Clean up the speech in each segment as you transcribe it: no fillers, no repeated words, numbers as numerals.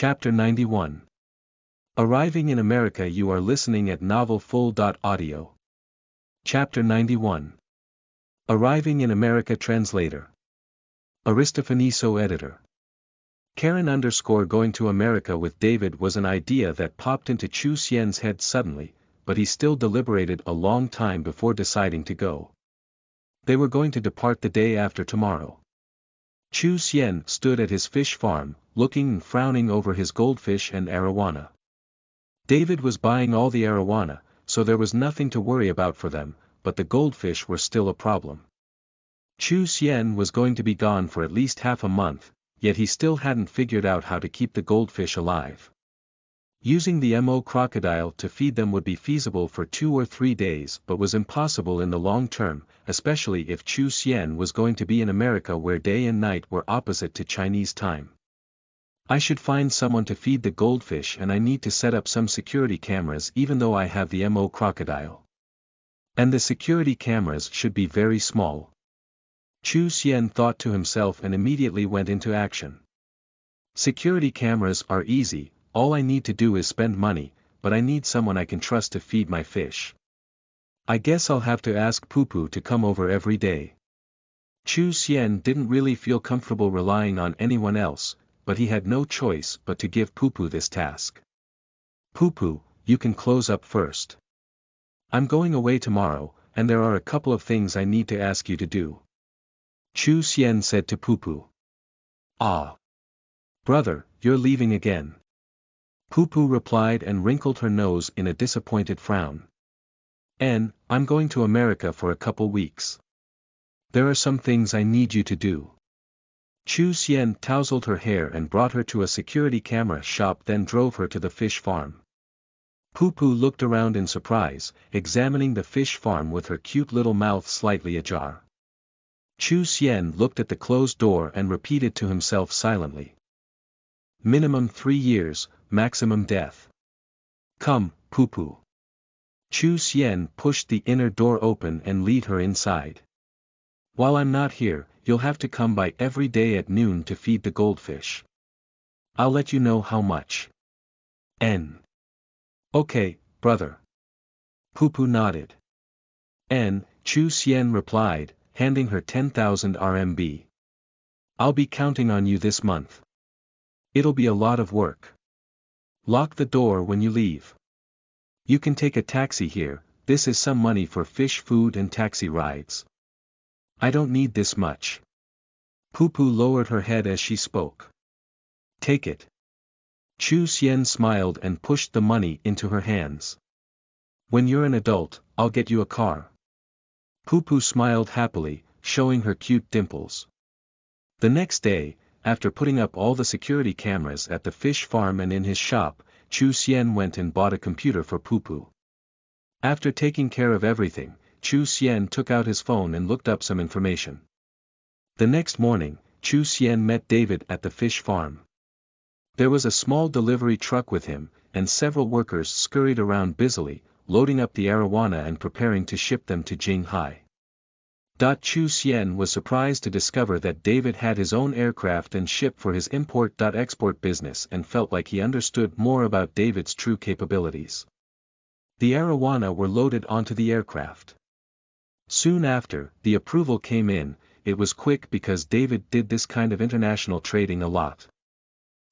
Chapter 91. Arriving in America. You are listening at novelfull.audio. Chapter 91. Arriving in America. Translator Aristofaniso. Editor. Going to America with David was an idea that popped into Chu Xian's head suddenly, but he still deliberated a long time before deciding to go. They were going to depart the day after tomorrow. Chu Xian stood at his fish farm, looking and frowning over his goldfish and arowana. David was buying all the arowana, so there was nothing to worry about for them, but the goldfish were still a problem. Chu Xian was going to be gone for at least half a month, yet he still hadn't figured out how to keep the goldfish alive. Using the Mo crocodile to feed them would be feasible for 2 or 3 days but was impossible in the long term, especially if Chu Xian was going to be in America where day and night were opposite to Chinese time. I should find someone to feed the goldfish, and I need to set up some security cameras even though I have the Mo crocodile. And the security cameras should be very small. Chu Xian thought to himself and immediately went into action. Security cameras are easy. All I need to do is spend money, but I need someone I can trust to feed my fish. I guess I'll have to ask Poo-Poo to come over every day. Chu Xian didn't really feel comfortable relying on anyone else, but he had no choice but to give Poo-Poo this task. Poo-Poo, you can close up first. I'm going away tomorrow, and there are a couple of things I need to ask you to do. Chu Xian said to Poo-Poo. Ah. Brother, you're leaving again. Poo-Poo replied and wrinkled her nose in a disappointed frown. I'm going to America for a couple weeks. There are some things I need you to do. Chu Xian tousled her hair and brought her to a security camera shop, then drove her to the fish farm. Poo-Poo looked around in surprise, examining the fish farm with her cute little mouth slightly ajar. Chu Xian looked at the closed door and repeated to himself silently. Minimum 3 years, maximum death. Come, Poo-Poo. Chu Xian pushed the inner door open and lead her inside. While I'm not here, you'll have to come by every day at noon to feed the goldfish. I'll let you know how much. Okay, brother. Poo-Poo nodded. Chu Xian replied, handing her 10,000 RMB. I'll be counting on you this month. It'll be a lot of work. Lock the door when you leave. You can take a taxi here. This is some money for fish food and taxi rides. I don't need this much. Poo-Poo lowered her head as she spoke. Take it. Chu Xian smiled and pushed the money into her hands. When you're an adult, I'll get you a car. Poo-Poo smiled happily, showing her cute dimples. The next day, after putting up all the security cameras at the fish farm and in his shop, Chu Xian went and bought a computer for Poo-Poo. After taking care of everything, Chu Xian took out his phone and looked up some information. The next morning, Chu Xian met David at the fish farm. There was a small delivery truck with him, and several workers scurried around busily, loading up the arowana and preparing to ship them to Jinghai. Chu Xian was surprised to discover that David had his own aircraft and ship for his import-export business and felt like he understood more about David's true capabilities. The arowana were loaded onto the aircraft. Soon after, the approval came in. It was quick because David did this kind of international trading a lot.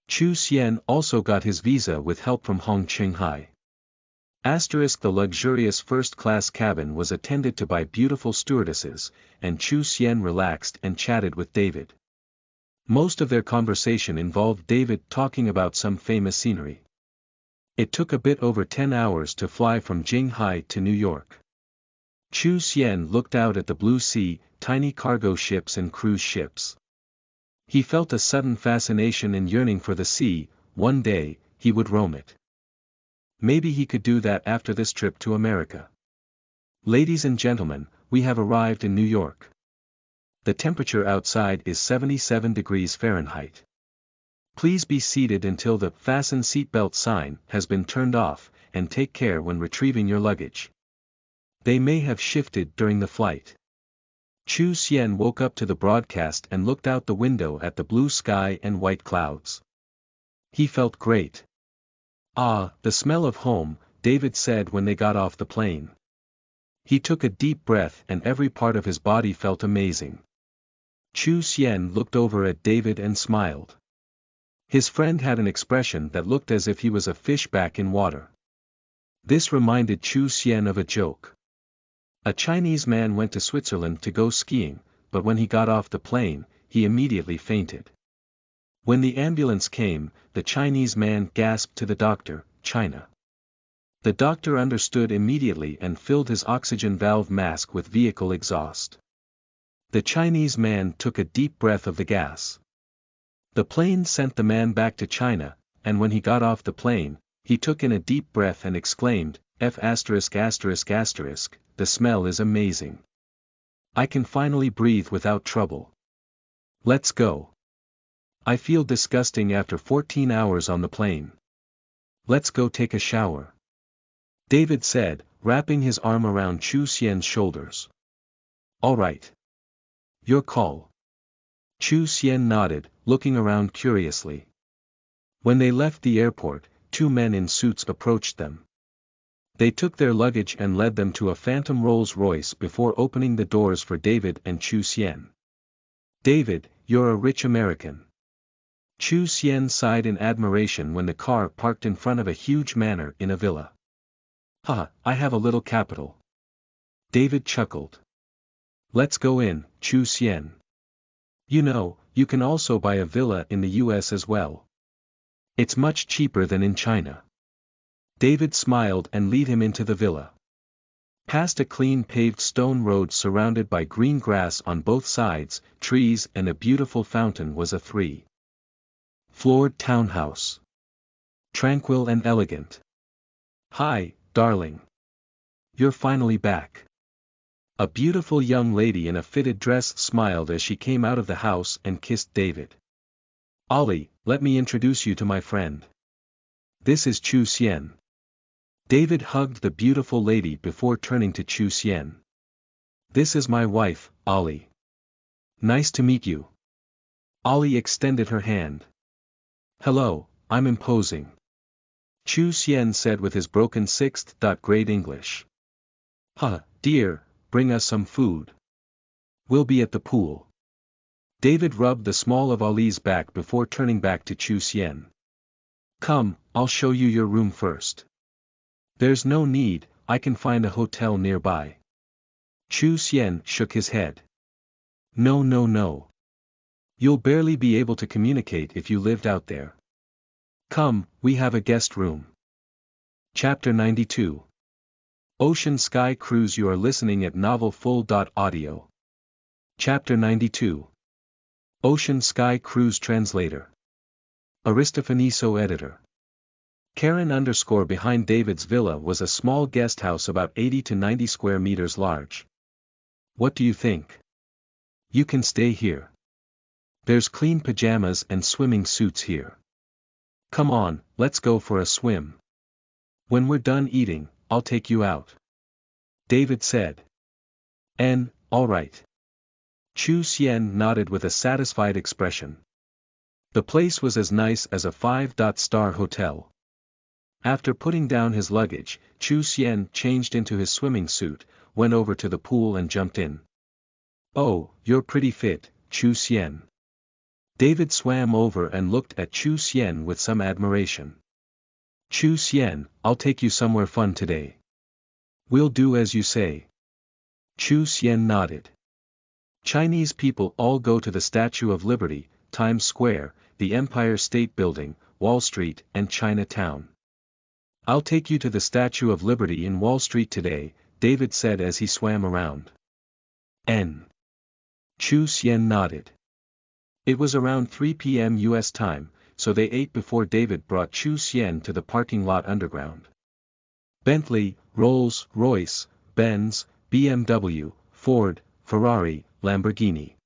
Chu Xian also got his visa with help from Hong Qinghai. The luxurious first-class cabin was attended to by beautiful stewardesses, and Chu Xian relaxed and chatted with David. Most of their conversation involved David talking about some famous scenery. It took a bit over 10 hours to fly from Jinghai to New York. Chu Xian looked out at the blue sea, tiny cargo ships and cruise ships. He felt a sudden fascination and yearning for the sea. One day, he would roam it. Maybe he could do that after this trip to America. Ladies and gentlemen, we have arrived in New York. The temperature outside is 77 degrees Fahrenheit. Please be seated until the "Fasten Seatbelt" sign has been turned off, and take care when retrieving your luggage. They may have shifted during the flight. Chu Xian woke up to the broadcast and looked out the window at the blue sky and white clouds. He felt great. Ah, the smell of home, David said when they got off the plane. He took a deep breath and every part of his body felt amazing. Chu Xian looked over at David and smiled. His friend had an expression that looked as if he was a fish back in water. This reminded Chu Xian of a joke. A Chinese man went to Switzerland to go skiing, but when he got off the plane, he immediately fainted. When the ambulance came, the Chinese man gasped to the doctor, "China." The doctor understood immediately and filled his oxygen valve mask with vehicle exhaust. The Chinese man took a deep breath of the gas. The plane sent the man back to China, and when he got off the plane, he took in a deep breath and exclaimed, "F*****, the smell is amazing. I can finally breathe without trouble. Let's go. I feel disgusting after 14 hours on the plane. Let's go take a shower," David said, wrapping his arm around Chu Xian's shoulders. "All right. Your call." Chu Xian nodded, looking around curiously. When they left the airport, two men in suits approached them. They took their luggage and led them to a phantom Rolls-Royce before opening the doors for David and Chu Xian. "David, you're a rich American." Chu Xian sighed in admiration when the car parked in front of a huge manor in a villa. "Ha, I have a little capital." David chuckled. "Let's go in, Chu Xian. You know, you can also buy a villa in the US as well. It's much cheaper than in China." David smiled and led him into the villa. Past a clean paved stone road surrounded by green grass on both sides, trees and a beautiful fountain was a three-floored townhouse. Tranquil and elegant. "Hi, darling. You're finally back." A beautiful young lady in a fitted dress smiled as she came out of the house and kissed David. "Ollie, let me introduce you to my friend. This is Chu Xian." David hugged the beautiful lady before turning to Chu Xian. "This is my wife, Ollie. Nice to meet you." Ollie extended her hand. "Hello, I'm imposing," Chu Xian said with his broken sixth-grade English. "Huh, dear, bring us some food. We'll be at the pool." David rubbed the small of Ollie's back before turning back to Chu Xian. "Come, I'll show you your room first." "There's no need, I can find a hotel nearby." Chu Xian shook his head. No, no, no. You'll barely be able to communicate if you lived out there. Come, we have a guest room. Chapter 92. Ocean Sky Cruise. You are listening at novelfull.audio. Chapter 92. Ocean Sky Cruise. Translator Aristofaniso. Editor. Karen_ behind David's villa was a small guest house about 80 to 90 square meters large. "What do you think? You can stay here. There's clean pajamas and swimming suits here. Come on, let's go for a swim. When we're done eating, I'll take you out," David said. All right." Chu Xian nodded with a satisfied expression. The place was as nice as a 5-star hotel. After putting down his luggage, Chu Xian changed into his swimming suit, went over to the pool and jumped in. "Oh, you're pretty fit, Chu Xian." David swam over and looked at Chu Xian with some admiration. "Chu Xian, I'll take you somewhere fun today." "We'll do as you say." Chu Xian nodded. Chinese people all go to the Statue of Liberty, Times Square, the Empire State Building, Wall Street and Chinatown. "I'll take you to the Statue of Liberty in Wall Street today," David said as he swam around. Chu Xian nodded. It was around 3 p.m. U.S. time, so they ate before David brought Chu Xian to the parking lot underground. Bentley, Rolls-Royce, Benz, BMW, Ford, Ferrari, Lamborghini.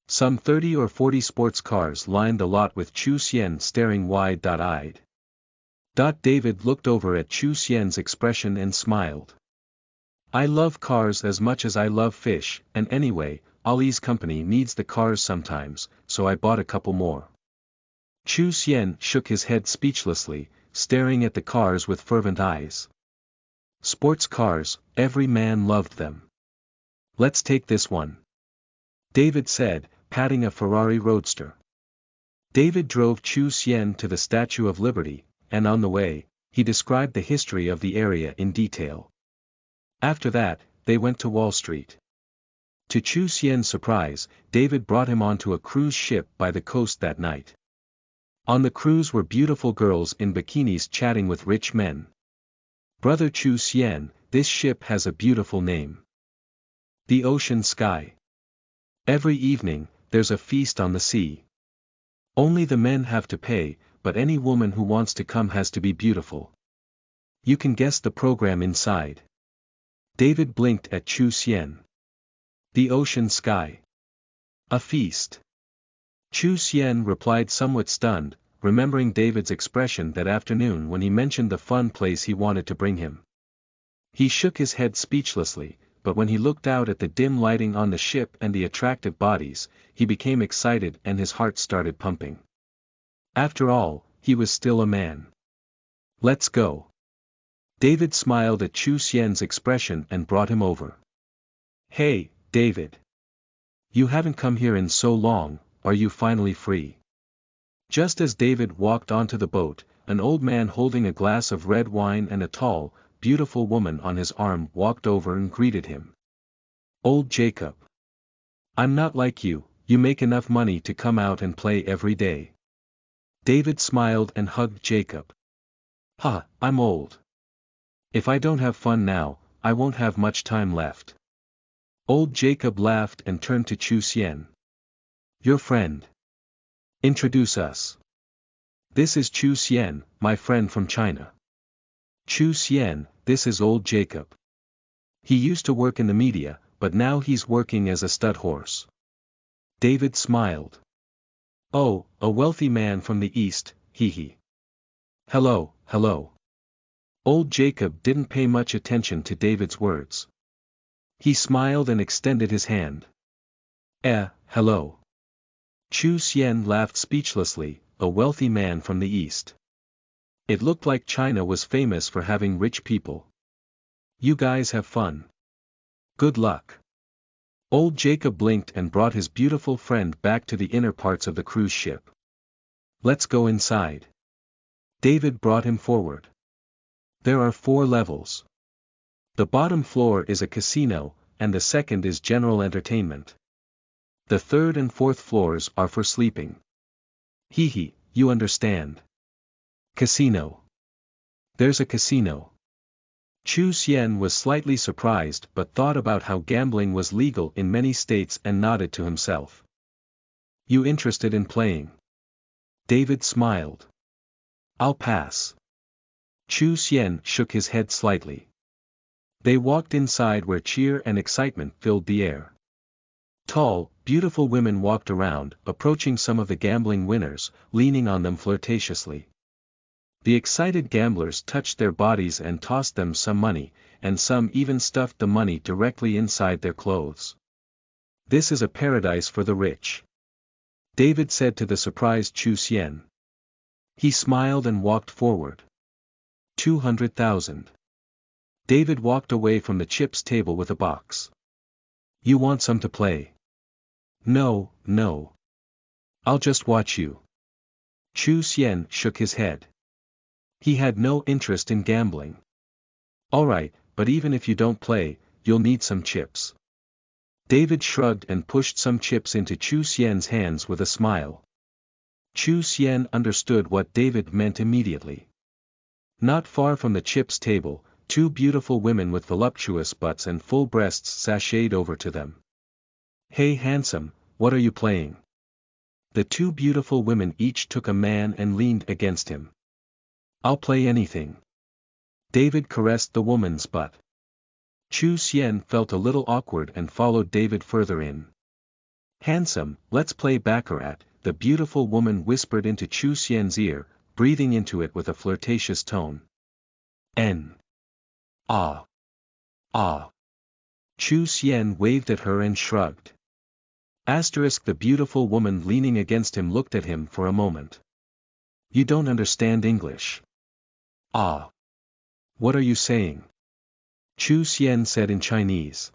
Some 30 or 40 sports cars lined the lot with Chu Xian staring wide-eyed. David looked over at Chu Xian's expression and smiled. "I love cars as much as I love fish, and anyway, Ollie's company needs the cars sometimes, so I bought a couple more." Chu Xian shook his head speechlessly, staring at the cars with fervent eyes. Sports cars, every man loved them. Let's take this one. David said, patting a Ferrari Roadster. David drove Chu Xian to the Statue of Liberty, and on the way, he described the history of the area in detail. After that, they went to Wall Street. To Chu Xian's surprise, David brought him onto a cruise ship by the coast that night. On the cruise were beautiful girls in bikinis chatting with rich men. Brother Chu Xian, this ship has a beautiful name. The Ocean Sky. Every evening, there's a feast on the sea. Only the men have to pay, but any woman who wants to come has to be beautiful. You can guess the program inside. David blinked at Chu Xian. The Ocean Sky. A feast. Chu Xian replied somewhat stunned, remembering David's expression that afternoon when he mentioned the fun place he wanted to bring him. He shook his head speechlessly, but when he looked out at the dim lighting on the ship and the attractive bodies, he became excited and his heart started pumping. After all, he was still a man. Let's go. David smiled at Chu Xian's expression and brought him over. Hey, David. You haven't come here in so long, are you finally free? Just as David walked onto the boat, an old man holding a glass of red wine and a tall, beautiful woman on his arm walked over and greeted him. Old Jacob. I'm not like you, you make enough money to come out and play every day. David smiled and hugged Jacob. Ha, I'm old. If I don't have fun now, I won't have much time left. Old Jacob laughed and turned to Chu Xian. Your friend. Introduce us. This is Chu Xian, my friend from China. Chu Xian, this is old Jacob. He used to work in the media, but now he's working as a stud horse. David smiled. Oh, a wealthy man from the East, hee. Hello, hello. Old Jacob didn't pay much attention to David's words. He smiled and extended his hand. Hello. Chu Xian laughed speechlessly, a wealthy man from the East. It looked like China was famous for having rich people. You guys have fun. Good luck. Old Jacob blinked and brought his beautiful friend back to the inner parts of the cruise ship. Let's go inside. David brought him forward. There are 4 levels. The bottom floor is a casino, and the second is general entertainment. The 3rd and 4th floors are for sleeping. Hee, you understand. Casino. There's a casino. Chu Xian was slightly surprised but thought about how gambling was legal in many states and nodded to himself. You interested in playing? David smiled. I'll pass. Chu Xian shook his head slightly. They walked inside where cheer and excitement filled the air. Tall, beautiful women walked around, approaching some of the gambling winners, leaning on them flirtatiously. The excited gamblers touched their bodies and tossed them some money, and some even stuffed the money directly inside their clothes. This is a paradise for the rich. David said to the surprised Chu Xian. He smiled and walked forward. 200,000. David walked away from the chips table with a box. You want some to play? No. I'll just watch you. Chu Xian shook his head. He had no interest in gambling. Alright, but even if you don't play, you'll need some chips. David shrugged and pushed some chips into Chu Xian's hands with a smile. Chu Xian understood what David meant immediately. Not far from the chips table, 2 beautiful women with voluptuous butts and full breasts sashayed over to them. Hey handsome, what are you playing? The 2 beautiful women each took a man and leaned against him. I'll play anything. David caressed the woman's butt. Chu Xian felt a little awkward and followed David further in. Handsome, let's play baccarat, the beautiful woman whispered into Chu Xian's ear, breathing into it with a flirtatious tone. Ah. Chu Xian waved at her and shrugged. The beautiful woman leaning against him looked at him for a moment. You don't understand English. Ah. What are you saying? Chu Xian said in Chinese.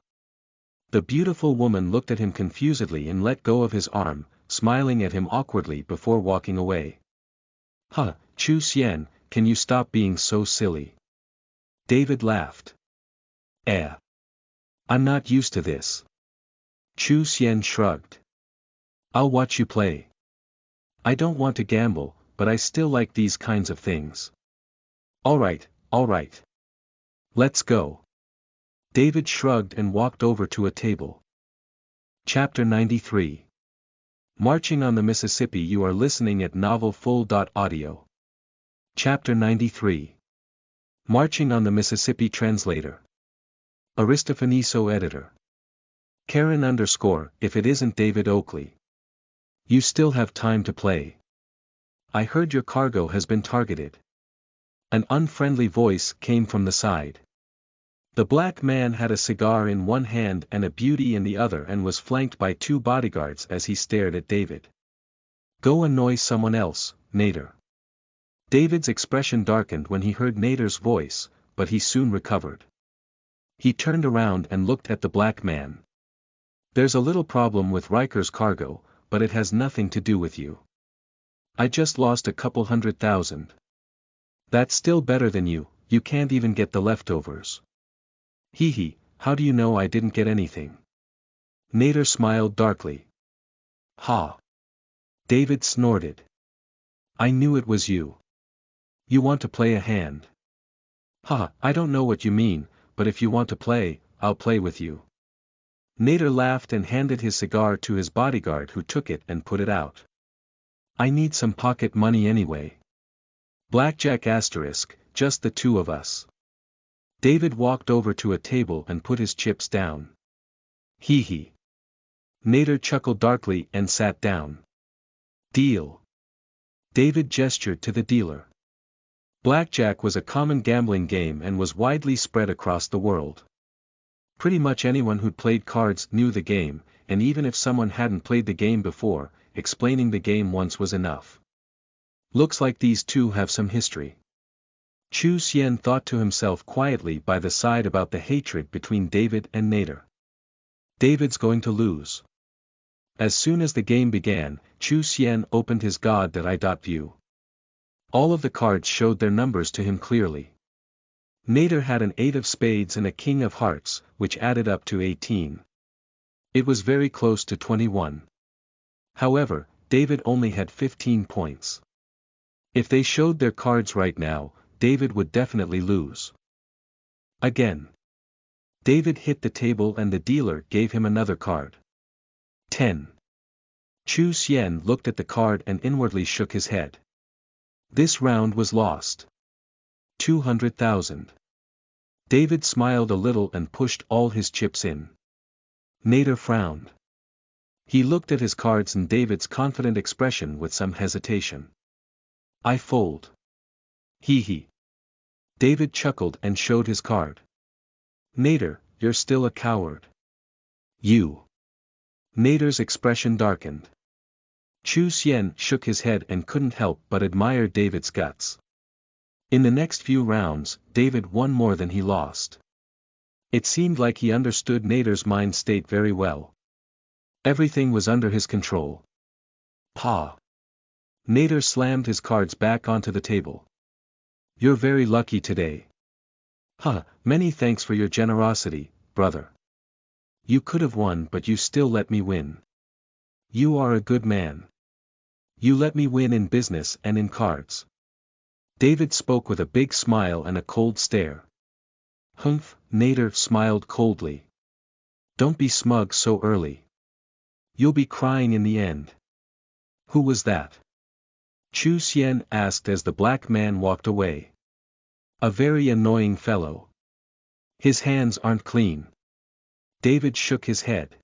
The beautiful woman looked at him confusedly and let go of his arm, smiling at him awkwardly before walking away. Huh, Chu Xian, can you stop being so silly? David laughed. I'm not used to this. Chu Xian shrugged. I'll watch you play. I don't want to gamble, but I still like these kinds of things. Alright. Let's go. David shrugged and walked over to a table. Chapter 93. Marching on the Mississippi. You are listening at novelfull.audio. Chapter 93. Marching on the Mississippi. Translator. Aristofaniso editor. Karen _ if it isn't David Oakley. You still have time to play. I heard your cargo has been targeted. An unfriendly voice came from the side. The black man had a cigar in one hand and a beauty in the other and was flanked by 2 bodyguards as he stared at David. Go annoy someone else, Nader. David's expression darkened when he heard Nader's voice, but he soon recovered. He turned around and looked at the black man. There's a little problem with Riker's cargo, but it has nothing to do with you. I just lost a couple $100,000. That's still better than you can't even get the leftovers. Hee, how do you know I didn't get anything? Nader smiled darkly. Ha! David snorted. I knew it was you. You want to play a hand? Ha, I don't know what you mean, but if you want to play, I'll play with you. Nader laughed and handed his cigar to his bodyguard, who took it and put it out. I need some pocket money anyway. Blackjack *, just the 2 of us. David walked over to a table and put his chips down. Hee. Nader chuckled darkly and sat down. Deal. David gestured to the dealer. Blackjack was a common gambling game and was widely spread across the world. Pretty much anyone who'd played cards knew the game, and even if someone hadn't played the game before, explaining the game once was enough. Looks like these 2 have some history. Chu Xian thought to himself quietly by the side about the hatred between David and Nader. David's going to lose. As soon as the game began, Chu Xian opened his God.I.view. All of the cards showed their numbers to him clearly. Nader had an 8 of spades and a king of hearts, which added up to 18. It was very close to 21. However, David only had 15 points. If they showed their cards right now, David would definitely lose. Again. David hit the table and the dealer gave him another card. 10. Chu Xian looked at the card and inwardly shook his head. This round was lost. 200,000. David smiled a little and pushed all his chips in. Nader frowned. He looked at his cards and David's confident expression with some hesitation. I fold. Hee. David chuckled and showed his card. Nader, you're still a coward. You. Nader's expression darkened. Chu Xian shook his head and couldn't help but admire David's guts. In the next few rounds, David won more than he lost. It seemed like he understood Nader's mind state very well. Everything was under his control. Pa. Nader slammed his cards back onto the table. You're very lucky today. Many thanks for your generosity, brother. You could have won, but you still let me win. You are a good man. You let me win in business and in cards. David spoke with a big smile and a cold stare. Humph, Nader smiled coldly. Don't be smug so early. You'll be crying in the end. Who was that? Chu Xian asked as the black man walked away. A very annoying fellow. His hands aren't clean. David shook his head.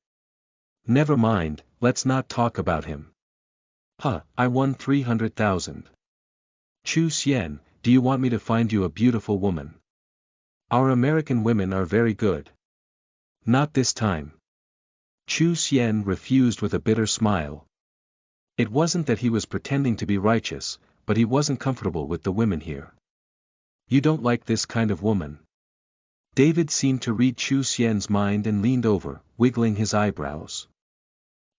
Never mind, let's not talk about him. I won 300,000. Chu Xian, do you want me to find you a beautiful woman? Our American women are very good. Not this time. Chu Xian refused with a bitter smile. It wasn't that he was pretending to be righteous, but he wasn't comfortable with the women here. You don't like this kind of woman? David seemed to read Chu Xian's mind and leaned over, wiggling his eyebrows.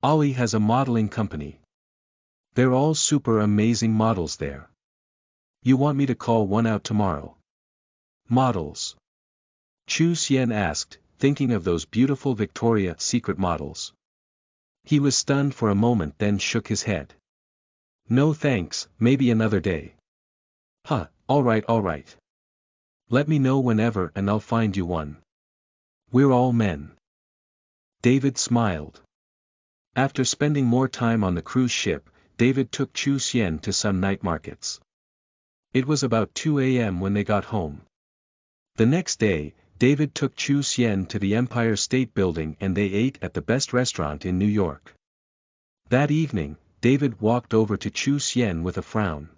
Ollie has a modeling company. They're all super amazing models there. You want me to call one out tomorrow? Models? Chu Xian asked, thinking of those beautiful Victoria's Secret models. He was stunned for a moment, then shook his head. No thanks, maybe another day. Huh, all right. Let me know whenever and I'll find you one. We're all men. David smiled. After spending more time on the cruise ship, David took Chu Xian to some night markets. It was about 2 a.m. when they got home. The next day, David took Chu Xian to the Empire State Building and they ate at the best restaurant in New York. That evening, David walked over to Chu Xian with a frown.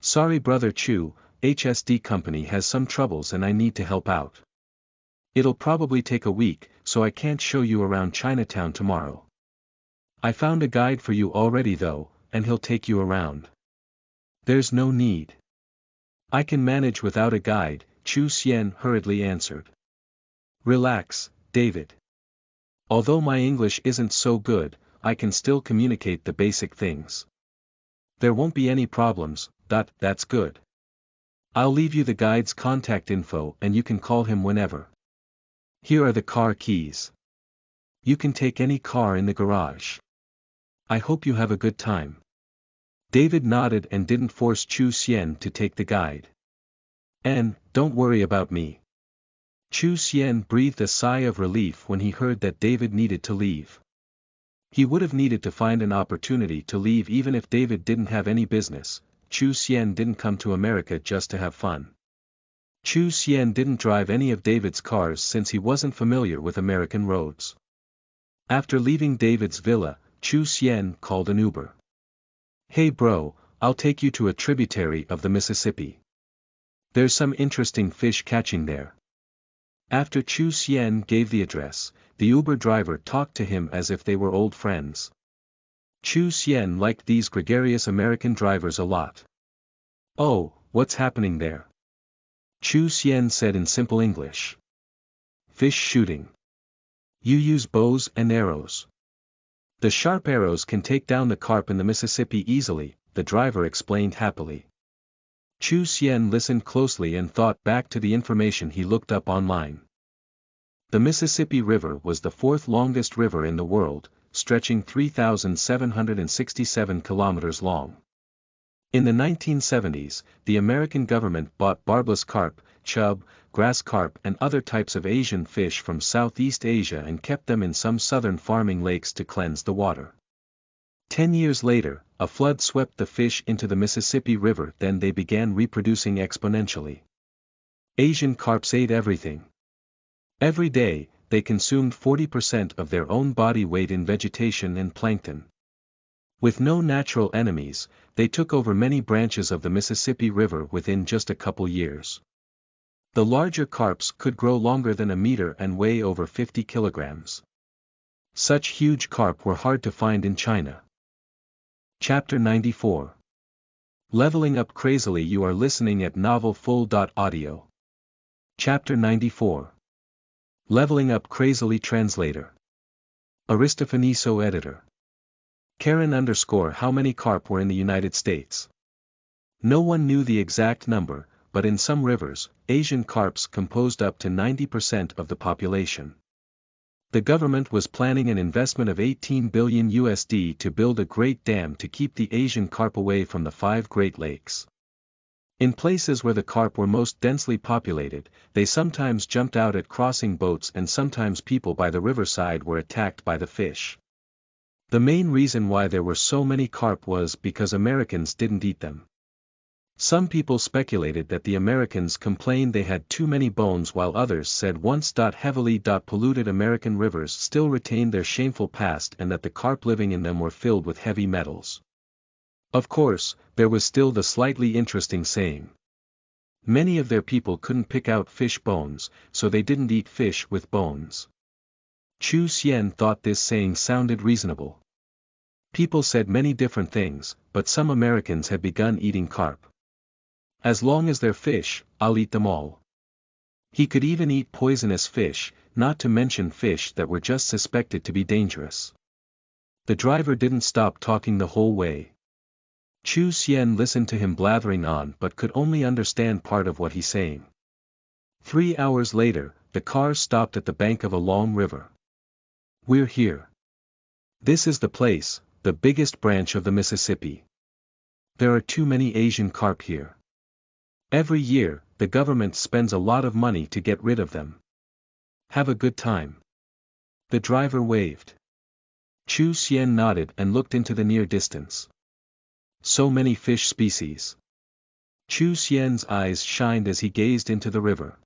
Sorry brother Chu, HSD company has some troubles and I need to help out. It'll probably take a week, so I can't show you around Chinatown tomorrow. I found a guide for you already though, and he'll take you around. There's no need. I can manage without a guide, Chu Xian hurriedly answered. Relax, David. Although my English isn't so good, I can still communicate the basic things. There won't be any problems, that's good. I'll leave you the guide's contact info and you can call him whenever. Here are the car keys. You can take any car in the garage. I hope you have a good time. David nodded and didn't force Chu Xian to take the guide. And, don't worry about me. Chu Xian breathed a sigh of relief when he heard that David needed to leave. He would have needed to find an opportunity to leave even if David didn't have any business. Chu Xian didn't come to America just to have fun. Chu Xian didn't drive any of David's cars since he wasn't familiar with American roads. After leaving David's villa, Chu Xian called an Uber. Hey bro, I'll take you to a tributary of the Mississippi. There's some interesting fish catching there. After Chu Xian gave the address, the Uber driver talked to him as if they were old friends. Chu Xian liked these gregarious American drivers a lot. Oh, what's happening there? Chu Xian said in simple English. Fish shooting. You use bows and arrows. The sharp arrows can take down the carp in the Mississippi easily, the driver explained happily. Chu Xian listened closely and thought back to the information he looked up online. The Mississippi River was the fourth longest river in the world, stretching 3,767 kilometers long. In the 1970s, the American government bought barbless carp, chub, grass carp and other types of Asian fish from Southeast Asia and kept them in some southern farming lakes to cleanse the water. 10 years later, a flood swept the fish into the Mississippi River, then they began reproducing exponentially. Asian carps ate everything. Every day, they consumed 40% of their own body weight in vegetation and plankton. With no natural enemies, they took over many branches of the Mississippi River within just a couple years. The larger carps could grow longer than a meter and weigh over 50 kilograms. Such huge carp were hard to find in China. Chapter 94. Leveling Up Crazily. You are listening at novelfull.audio. Chapter 94. Leveling Up Crazily. Translator. Aristofaniso Editor. Karen how many carp were in the United States? No one knew the exact number, but in some rivers, Asian carps composed up to 90% of the population. The government was planning an investment of $18 billion to build a great dam to keep the Asian carp away from the 5 Great Lakes. In places where the carp were most densely populated, they sometimes jumped out at crossing boats and sometimes people by the riverside were attacked by the fish. The main reason why there were so many carp was because Americans didn't eat them. Some people speculated that the Americans complained they had too many bones, while others said once heavily polluted American rivers still retained their shameful past and that the carp living in them were filled with heavy metals. Of course, there was still the slightly interesting saying. Many of their people couldn't pick out fish bones, so they didn't eat fish with bones. Chu Xian thought this saying sounded reasonable. People said many different things, but some Americans had begun eating carp. As long as they're fish, I'll eat them all. He could even eat poisonous fish, not to mention fish that were just suspected to be dangerous. The driver didn't stop talking the whole way. Chu Xian listened to him blathering on but could only understand part of what he's saying. 3 hours later, the car stopped at the bank of a long river. We're here. This is the place, the biggest branch of the Mississippi. There are too many Asian carp here. Every year, the government spends a lot of money to get rid of them. Have a good time. The driver waved. Chu Xian nodded and looked into the near distance. So many fish species. Chu Xian's eyes shined as he gazed into the river.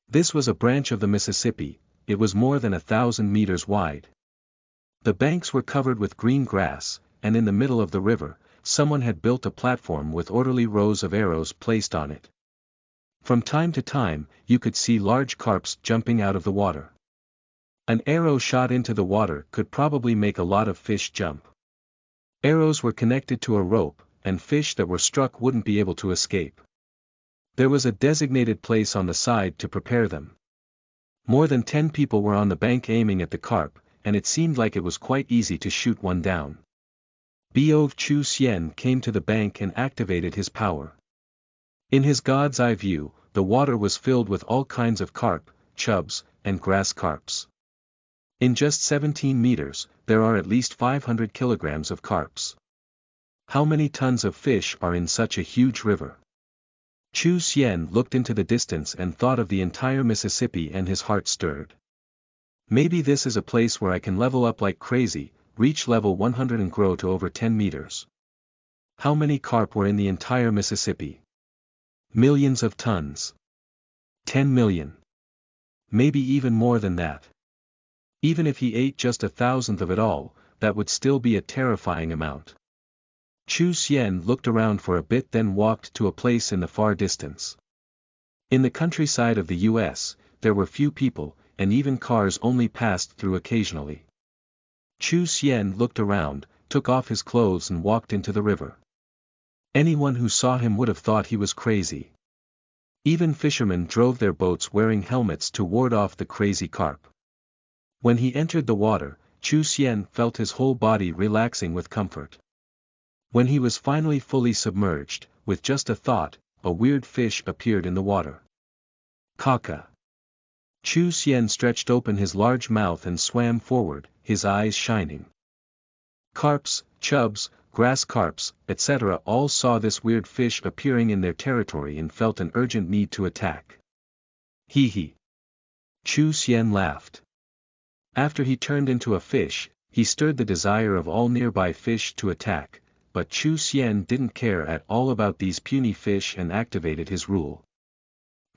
This was a branch of the Mississippi. It was more than 1,000 meters wide. The banks were covered with green grass, and in the middle of the river, someone had built a platform with orderly rows of arrows placed on it. From time to time, you could see large carps jumping out of the water. An arrow shot into the water could probably make a lot of fish jump. Arrows were connected to a rope, and fish that were struck wouldn't be able to escape. There was a designated place on the side to prepare them. More than 10 people were on the bank aiming at the carp, and it seemed like it was quite easy to shoot one down. Bo Chu Xian came to the bank and activated his power. In his god's eye view, the water was filled with all kinds of carp, chubs, and grass carps. In just 17 meters, there are at least 500 kilograms of carps. How many tons of fish are in such a huge river? Chu Xian looked into the distance and thought of the entire Mississippi, and his heart stirred. Maybe this is a place where I can level up like crazy, reach level 100 and grow to over 10 meters. How many carp were in the entire Mississippi? Millions of tons. 10 million. Maybe even more than that. Even if he ate just 1,000th of it all, that would still be a terrifying amount. Chu Xian looked around for a bit, then walked to a place in the far distance. In the countryside of the US, there were few people, and even cars only passed through occasionally. Chu Xian looked around, took off his clothes and walked into the river. Anyone who saw him would have thought he was crazy. Even fishermen drove their boats wearing helmets to ward off the crazy carp. When he entered the water, Chu Xian felt his whole body relaxing with comfort. When he was finally fully submerged, with just a thought, a weird fish appeared in the water. Kaka. Chu Xian stretched open his large mouth and swam forward, his eyes shining. Carps, chubs, grass carps, etc. all saw this weird fish appearing in their territory and felt an urgent need to attack. Hee hee. Chu Xian laughed. After he turned into a fish, he stirred the desire of all nearby fish to attack, but Chu Xian didn't care at all about these puny fish and activated his rule.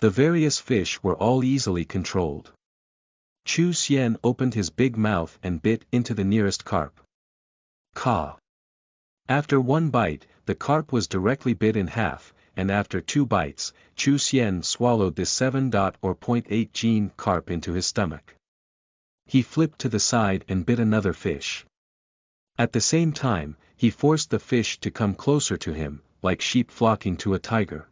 The various fish were all easily controlled. Chu Xian opened his big mouth and bit into the nearest carp. Ka. After one bite, the carp was directly bit in half, and after 2 bites, Chu Xian swallowed this 7.8 gene carp into his stomach. He flipped to the side and bit another fish. At the same time, he forced the fish to come closer to him, like sheep flocking to a tiger.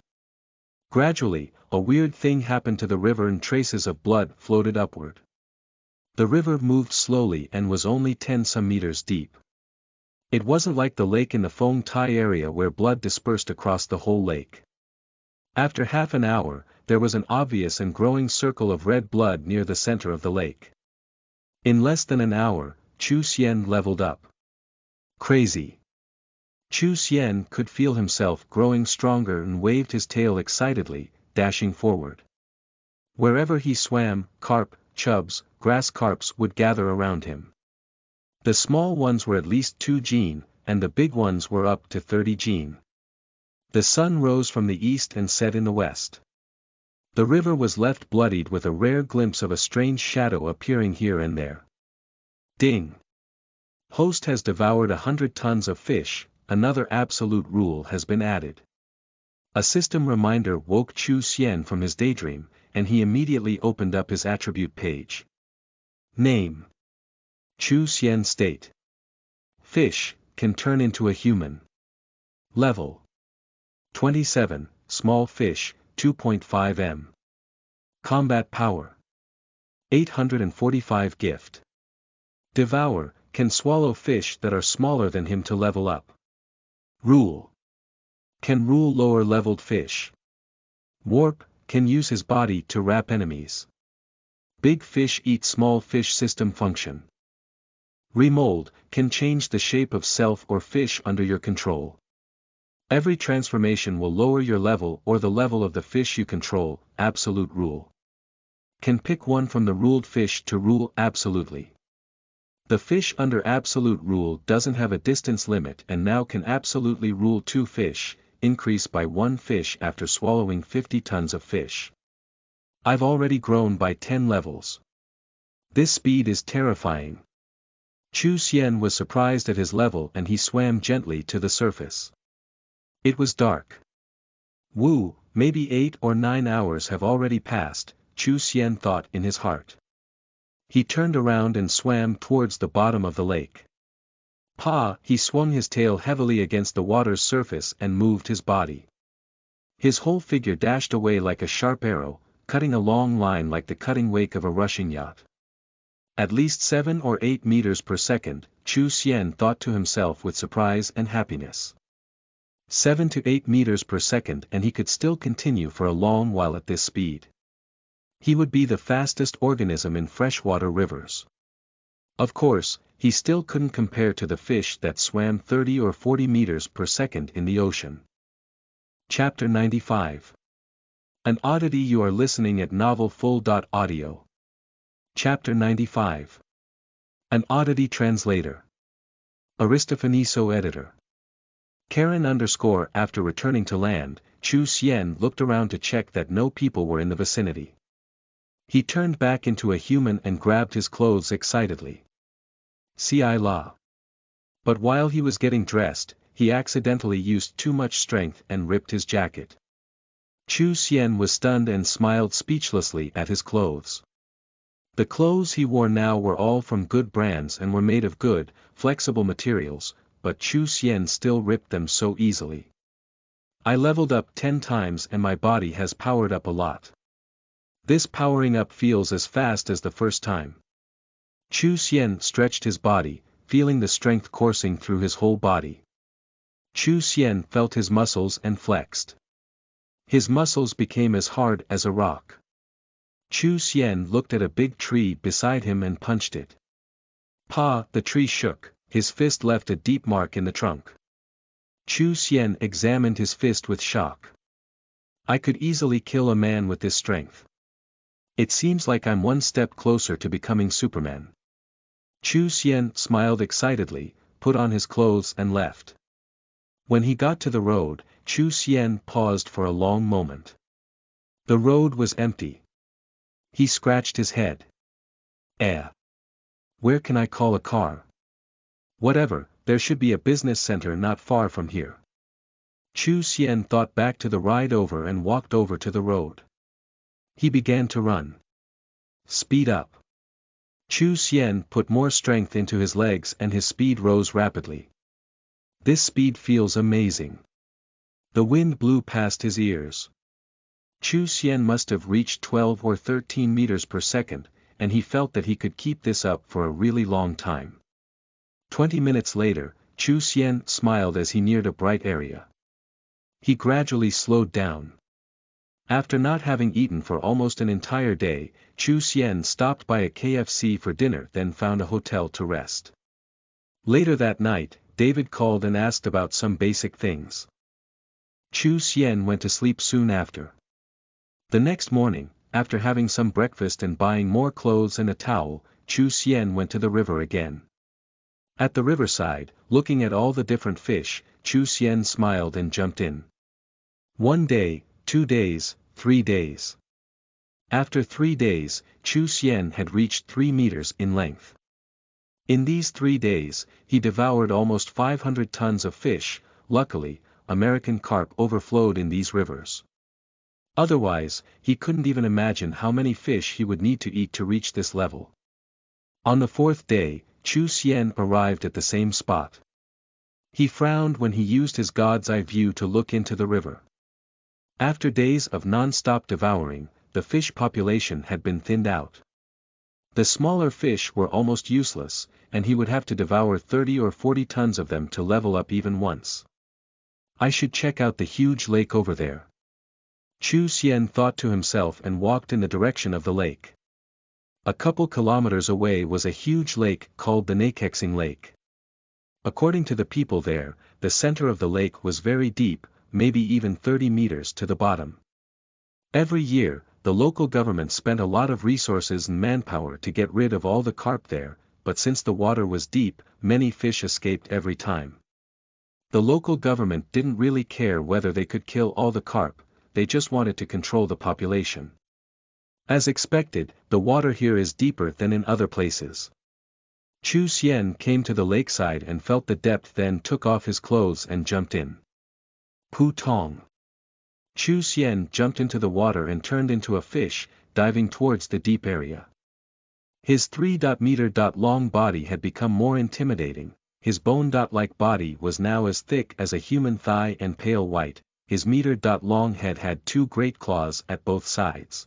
Gradually, a weird thing happened to the river and traces of blood floated upward. The river moved slowly and was only 10 some meters deep. It wasn't like the lake in the Phong Tai area where blood dispersed across the whole lake. After half an hour, there was an obvious and growing circle of red blood near the center of the lake. In less than an hour, Chu Xian leveled up. Crazy. Chu Xian could feel himself growing stronger and waved his tail excitedly, dashing forward. Wherever he swam, carp, chubs, grass carps would gather around him. The small ones were at least 2 gene, and the big ones were up to 30 gene. The sun rose from the east and set in the west. The river was left bloodied with a rare glimpse of a strange shadow appearing here and there. Ding! Host has devoured 100 tons of fish, another absolute rule has been added. A system reminder woke Chu Xian from his daydream, and he immediately opened up his attribute page. Name: Chu Xian State. Fish, can turn into a human. Level 27, small fish, 2.5 m. Combat power 845 gift. Devour, can swallow fish that are smaller than him to level up. Rule, can rule lower-leveled fish. Warp, can use his body to wrap enemies. Big fish eat small fish system function. Remold, can change the shape of self or fish under your control. Every transformation will lower your level or the level of the fish you control. Absolute rule, can pick one from the ruled fish to rule absolutely. The fish under absolute rule doesn't have a distance limit and now can absolutely rule 2 fish, increase by 1 fish after swallowing 50 tons of fish. I've already grown by 10 levels. This speed is terrifying. Chu Xian was surprised at his level and he swam gently to the surface. It was dark. Woo, maybe 8 or 9 hours have already passed, Chu Xian thought in his heart. He turned around and swam towards the bottom of the lake. He swung his tail heavily against the water's surface and moved his body. His whole figure dashed away like a sharp arrow, cutting a long line like the cutting wake of a rushing yacht. At least 7 or 8 meters per second, Chu Xian thought to himself with surprise and happiness. 7 to 8 meters per second and he could still continue for a long while at this speed. He would be the fastest organism in freshwater rivers. Of course, he still couldn't compare to the fish that swam 30 or 40 meters per second in the ocean. Chapter 95. An oddity. You are listening at novelfull.audio. Chapter 95. An oddity. Translator. Aristofaniso editor. Karen _ After returning to land, Chu Xian looked around to check that no people were in the vicinity. He turned back into a human and grabbed his clothes excitedly. Ci la. But while he was getting dressed, he accidentally used too much strength and ripped his jacket. Chu Xian was stunned and smiled speechlessly at his clothes. The clothes he wore now were all from good brands and were made of good, flexible materials, but Chu Xian still ripped them so easily. I leveled up 10 times and my body has powered up a lot. This powering up feels as fast as the first time. Chu Xian stretched his body, feeling the strength coursing through his whole body. Chu Xian felt his muscles and flexed. His muscles became as hard as a rock. Chu Xian looked at a big tree beside him and punched it. The tree shook, his fist left a deep mark in the trunk. Chu Xian examined his fist with shock. I could easily kill a man with this strength. It seems like I'm one step closer to becoming Superman. Chu Xian smiled excitedly, put on his clothes and left. When he got to the road, Chu Xian paused for a long moment. The road was empty. He scratched his head. Where can I call a car? Whatever, there should be a business center not far from here. Chu Xian thought back to the ride over and walked over to the road. He began to run. Speed up. Chu Xian put more strength into his legs and his speed rose rapidly. This speed feels amazing. The wind blew past his ears. Chu Xian must have reached 12 or 13 meters per second, and he felt that he could keep this up for a really long time. 20 minutes later, Chu Xian smiled as he neared a bright area. He gradually slowed down. After not having eaten for almost an entire day, Chu Xian stopped by a KFC for dinner then found a hotel to rest. Later that night, David called and asked about some basic things. Chu Xian went to sleep soon after. The next morning, after having some breakfast and buying more clothes and a towel, Chu Xian went to the river again. At the riverside, looking at all the different fish, Chu Xian smiled and jumped in. 1 day, 2 days, 3 days. After 3 days, Chu Xian had reached 3 meters in length. In these 3 days, he devoured almost 500 tons of fish. Luckily, American carp overflowed in these rivers. Otherwise, he couldn't even imagine how many fish he would need to eat to reach this level. On the 4th day, Chu Xian arrived at the same spot. He frowned when he used his god's eye view to look into the river. After days of non-stop devouring, the fish population had been thinned out. The smaller fish were almost useless, and he would have to devour 30 or 40 tons of them to level up even once. I should check out the huge lake over there. Chu Xian thought to himself and walked in the direction of the lake. A couple kilometers away was a huge lake called the Nakexing Lake. According to the people there, the center of the lake was very deep, maybe even 30 meters to the bottom. Every year, the local government spent a lot of resources and manpower to get rid of all the carp there, but since the water was deep, many fish escaped every time. The local government didn't really care whether they could kill all the carp, they just wanted to control the population. As expected, the water here is deeper than in other places. Chu Xian came to the lakeside and felt the depth, then took off his clothes and jumped in. Pu Tong. Chu Xian jumped into the water and turned into a fish, diving towards the deep area. His 3-meter long body had become more intimidating, his bone-like body was now as thick as a human thigh and pale white, his meter-long head had 2 great claws at both sides.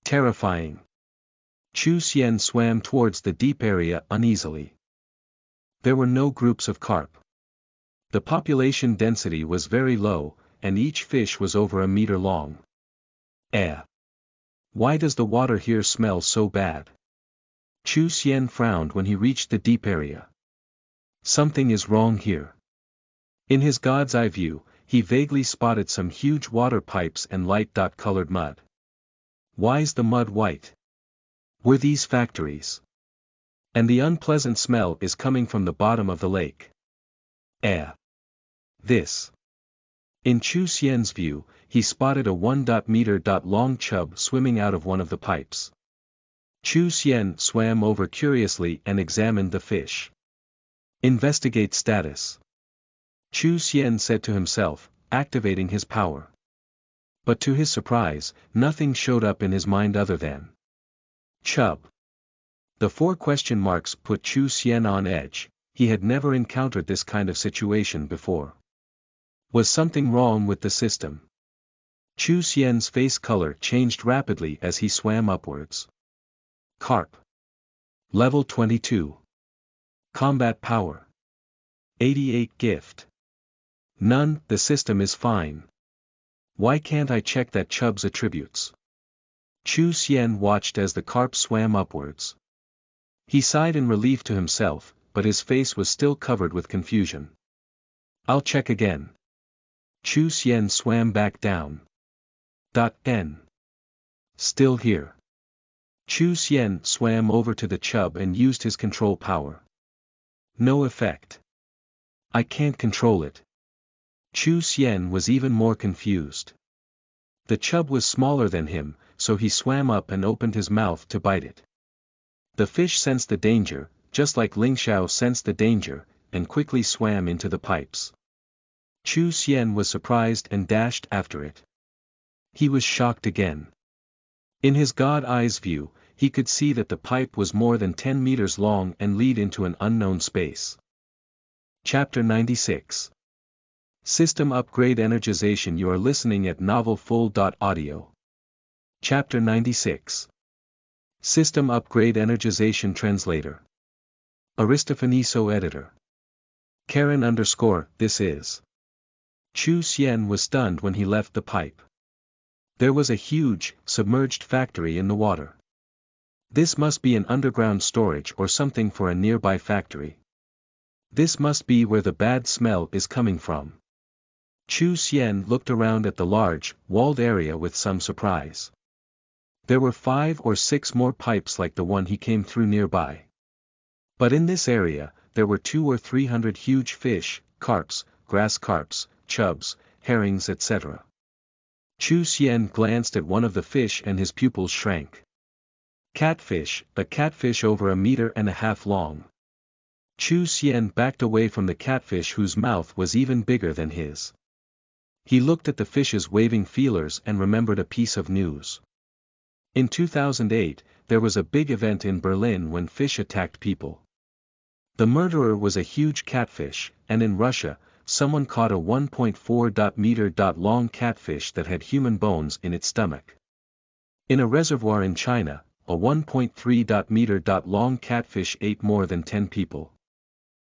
Terrifying. Chu Xian swam towards the deep area uneasily. There were no groups of carp. The population density was very low, and each fish was over a meter long. Why does the water here smell so bad? Chu Xian frowned when he reached the deep area. Something is wrong here. In his god's eye view, he vaguely spotted some huge water pipes and light-colored mud. Why's the mud white? Were these factories? And the unpleasant smell is coming from the bottom of the lake. This. In Chu Xian's view, he spotted a 1-meter long chub swimming out of one of the pipes. Chu Xian swam over curiously and examined the fish. Investigate status. Chu Xian said to himself, activating his power. But to his surprise, nothing showed up in his mind other than chub. The 4 question marks put Chu Xian on edge, he had never encountered this kind of situation before. Was something wrong with the system? Chu Xian's face color changed rapidly as he swam upwards. Carp. Level 22. Combat power. 88 gift. None, the system is fine. Why can't I check that chub's attributes? Chu Xian watched as the carp swam upwards. He sighed in relief to himself, but his face was still covered with confusion. I'll check again. Chu Xian swam back down. N. Still here. Chu Xian swam over to the chub and used his control power. No effect. I can't control it. Chu Xian was even more confused. The chub was smaller than him, so he swam up and opened his mouth to bite it. The fish sensed the danger, just like Ling Xiao sensed the danger, and quickly swam into the pipes. Chu Xian was surprised and dashed after it. He was shocked again. In his god eye's view, he could see that the pipe was more than 10 meters long and lead into an unknown space. Chapter 96. System Upgrade Energization. You are listening at novelfull.audio. Chapter 96. System Upgrade Energization Translator. Aristofaniso Editor. Karen _ this is. Chu Xian was stunned when he left the pipe. There was a huge, submerged factory in the water. This must be an underground storage or something for a nearby factory. This must be where the bad smell is coming from. Chu Xian looked around at the large, walled area with some surprise. There were 5 or 6 more pipes like the one he came through nearby. But in this area, there were 200 or 300 huge fish, carps, grass carps, chubs, herrings, etc. Chu Xian glanced at one of the fish and his pupils shrank. Catfish, a catfish over 1.5 meters long. Chu Xian backed away from the catfish whose mouth was even bigger than his. He looked at the fish's waving feelers and remembered a piece of news. In 2008, there was a big event in Berlin when fish attacked people. The murderer was a huge catfish, and in Russia, someone caught a 1.4 meter long catfish that had human bones in its stomach. In a reservoir in China, a 1.3 meter long catfish ate more than 10 people.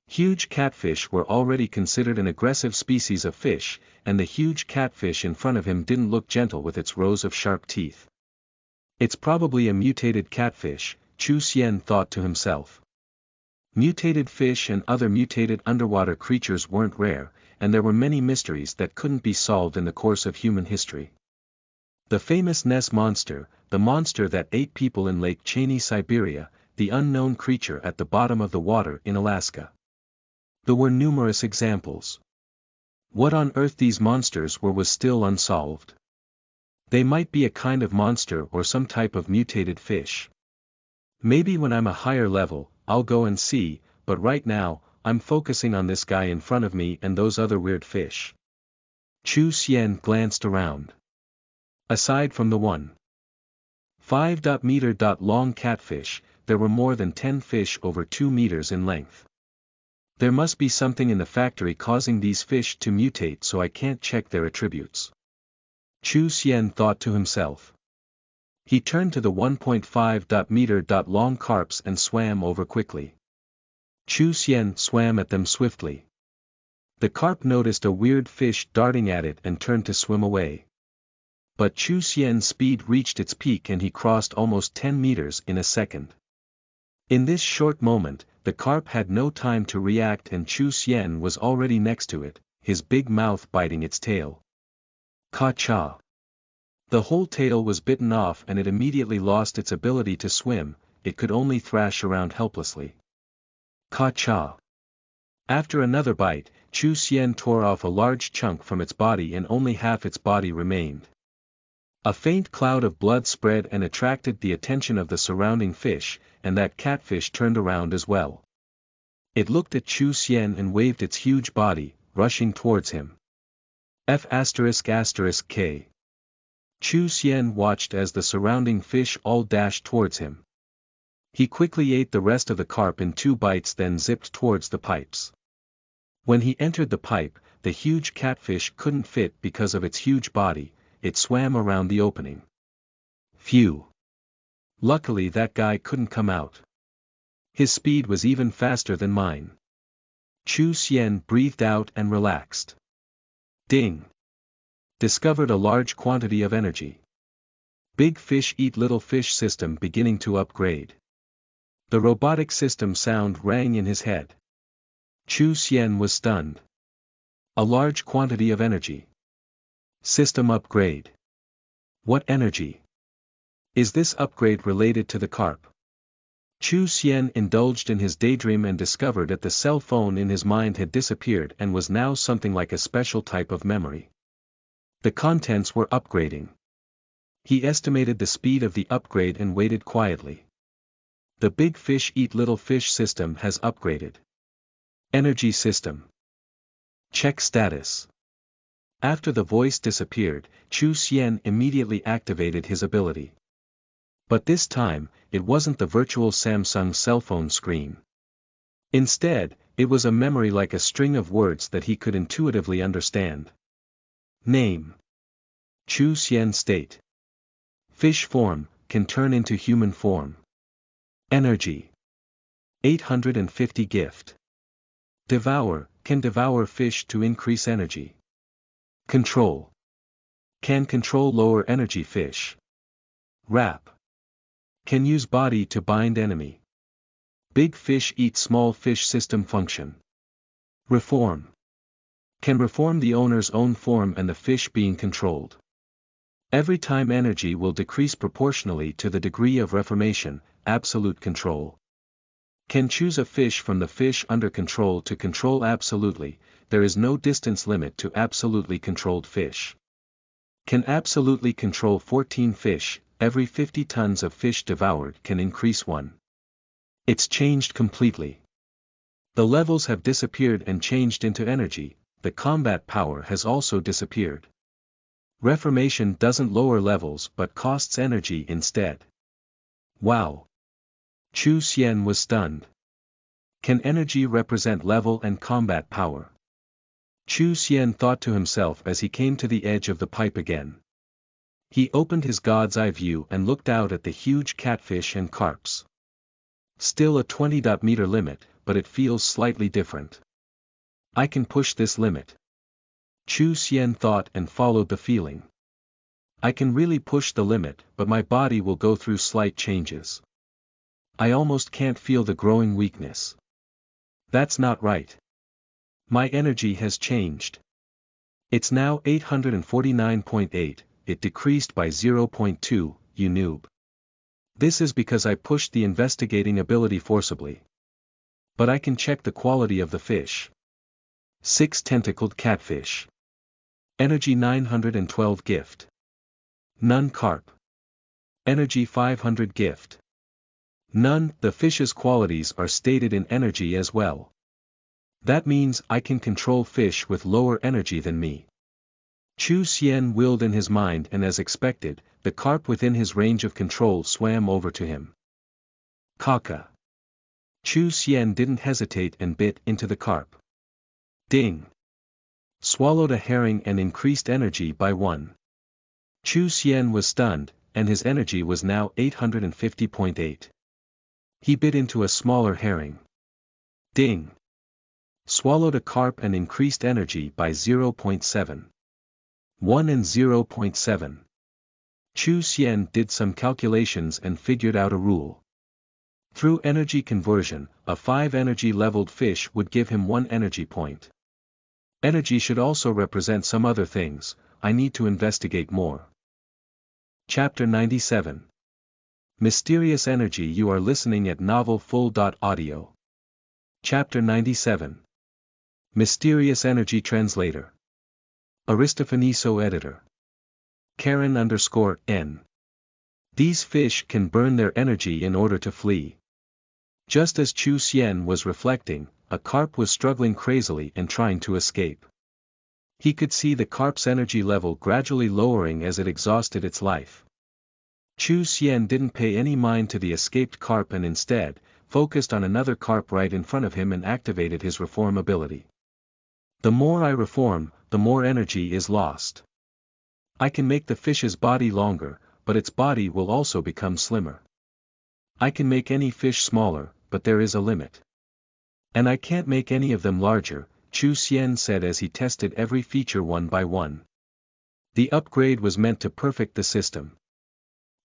Huge catfish were already considered an aggressive species of fish, and the huge catfish in front of him didn't look gentle with its rows of sharp teeth. It's probably a mutated catfish, Chu Xian thought to himself. Mutated fish and other mutated underwater creatures weren't rare, and there were many mysteries that couldn't be solved in the course of human history. The famous Ness monster, the monster that ate people in Lake Cheney, Siberia, the unknown creature at the bottom of the water in Alaska. There were numerous examples. What on earth these monsters were was still unsolved. They might be a kind of monster or some type of mutated fish. Maybe when I'm a higher level, I'll go and see, but right now, I'm focusing on this guy in front of me and those other weird fish. Chu Xian glanced around. Aside from the 1.5 meter long catfish, there were more than 10 fish over 2 meters in length. There must be something in the factory causing these fish to mutate, so I can't check their attributes. Chu Xian thought to himself. He turned to the 1.5 meter long carps and swam over quickly. Chu Xian swam at them swiftly. The carp noticed a weird fish darting at it and turned to swim away. But Chu Xian's speed reached its peak and he crossed almost 10 meters in a second. In this short moment, the carp had no time to react and Chu Xian was already next to it, his big mouth biting its tail. Ka-cha! The whole tail was bitten off and it immediately lost its ability to swim, it could only thrash around helplessly. Ka-cha! After another bite, Chu Xian tore off a large chunk from its body and only half its body remained. A faint cloud of blood spread and attracted the attention of the surrounding fish, and that catfish turned around as well. It looked at Chu Xian and waved its huge body, rushing towards him. F***K. Chu Xian watched as the surrounding fish all dashed towards him. He quickly ate the rest of the carp in 2 bites, then zipped towards the pipes. When he entered the pipe, the huge catfish couldn't fit because of its huge body. It swam around the opening. Phew! Luckily that guy couldn't come out. His speed was even faster than mine. Chu Xian breathed out and relaxed. Ding! Discovered a large quantity of energy. Big fish eat little fish system beginning to upgrade. The robotic system sound rang in his head. Chu Xian was stunned. A large quantity of energy. System upgrade. What energy? Is this upgrade related to the carp? Chu Xian indulged in his daydream and discovered that the cell phone in his mind had disappeared and was now something like a special type of memory. The contents were upgrading. He estimated the speed of the upgrade and waited quietly. The big fish eat little fish system has upgraded. Energy system. Check status. After the voice disappeared, Chu Xian immediately activated his ability. But this time, it wasn't the virtual Samsung cell phone screen. Instead, it was a memory like a string of words that he could intuitively understand. Name. Chu Xian state. Fish form, can turn into human form. Energy. 850 gift. Devour, can devour fish to increase energy. Control. Can control lower energy fish. Wrap. Can use body to bind enemy. Big fish eat small fish system function. Reform. Can reform the owner's own form and the fish being controlled. Every time energy will decrease proportionally to the degree of reformation, absolute control. Can choose a fish from the fish under control to control absolutely, there is no distance limit to absolutely controlled fish. Can absolutely control 14 fish, every 50 tons of fish devoured can increase 1. It's changed completely. The levels have disappeared and changed into energy, the combat power has also disappeared. Reformation doesn't lower levels but costs energy instead. Wow! Chu Xian was stunned. Can energy represent level and combat power? Chu Xian thought to himself as he came to the edge of the pipe again. He opened his god's eye view and looked out at the huge catfish and carps. Still a 20-meter limit, but it feels slightly different. I can push this limit. Chu Xian thought and followed the feeling. I can really push the limit, but my body will go through slight changes. I almost can't feel the growing weakness. That's not right. My energy has changed. It's now 849.8, it decreased by 0.2, you noob. This is because I pushed the investigating ability forcibly. But I can check the quality of the fish. 6-tentacled catfish. Energy 912 gift. None carp. Energy 500 gift. None. The fish's qualities are stated in energy as well. That means I can control fish with lower energy than me. Chu Xian willed in his mind, and as expected, the carp within his range of control swam over to him. Kaka. Chu Xian didn't hesitate and bit into the carp. Ding. Swallowed a herring and increased energy by 1. Chu Xian was stunned, and his energy was now 850.8. He bit into a smaller herring. Ding. Swallowed a carp and increased energy by 0.7. 1 and 0.7. Chu Xian did some calculations and figured out a rule. Through energy conversion, a 5 energy leveled fish would give him 1 energy point. Energy should also represent some other things. I need to investigate more. Chapter 97. Mysterious Energy. You are listening at novelfull.audio. Chapter 97. Mysterious Energy. Translator. Aristofaniso Editor. Karen_N. These fish can burn their energy in order to flee. Just as Chu Xian was reflecting, a carp was struggling crazily and trying to escape. He could see the carp's energy level gradually lowering as it exhausted its life. Chu Xian didn't pay any mind to the escaped carp and instead, focused on another carp right in front of him and activated his reform ability. The more I reform, the more energy is lost. I can make the fish's body longer, but its body will also become slimmer. I can make any fish smaller, but there is a limit. And I can't make any of them larger, Chu Xian said as he tested every feature one by one. The upgrade was meant to perfect the system.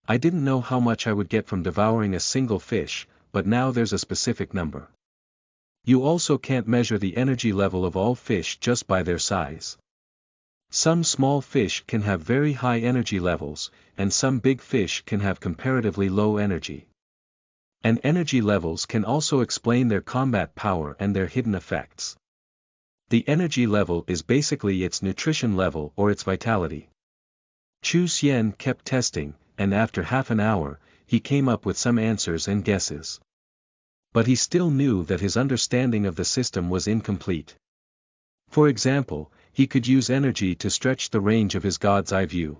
I didn't know how much I would get from devouring a single fish, but now there's a specific number. You also can't measure the energy level of all fish just by their size. Some small fish can have very high energy levels, and some big fish can have comparatively low energy. And energy levels can also explain their combat power and their hidden effects. The energy level is basically its nutrition level or its vitality. Chu Xian kept testing, and after half an hour, he came up with some answers and guesses. But he still knew that his understanding of the system was incomplete. For example, he could use energy to stretch the range of his god's eye view.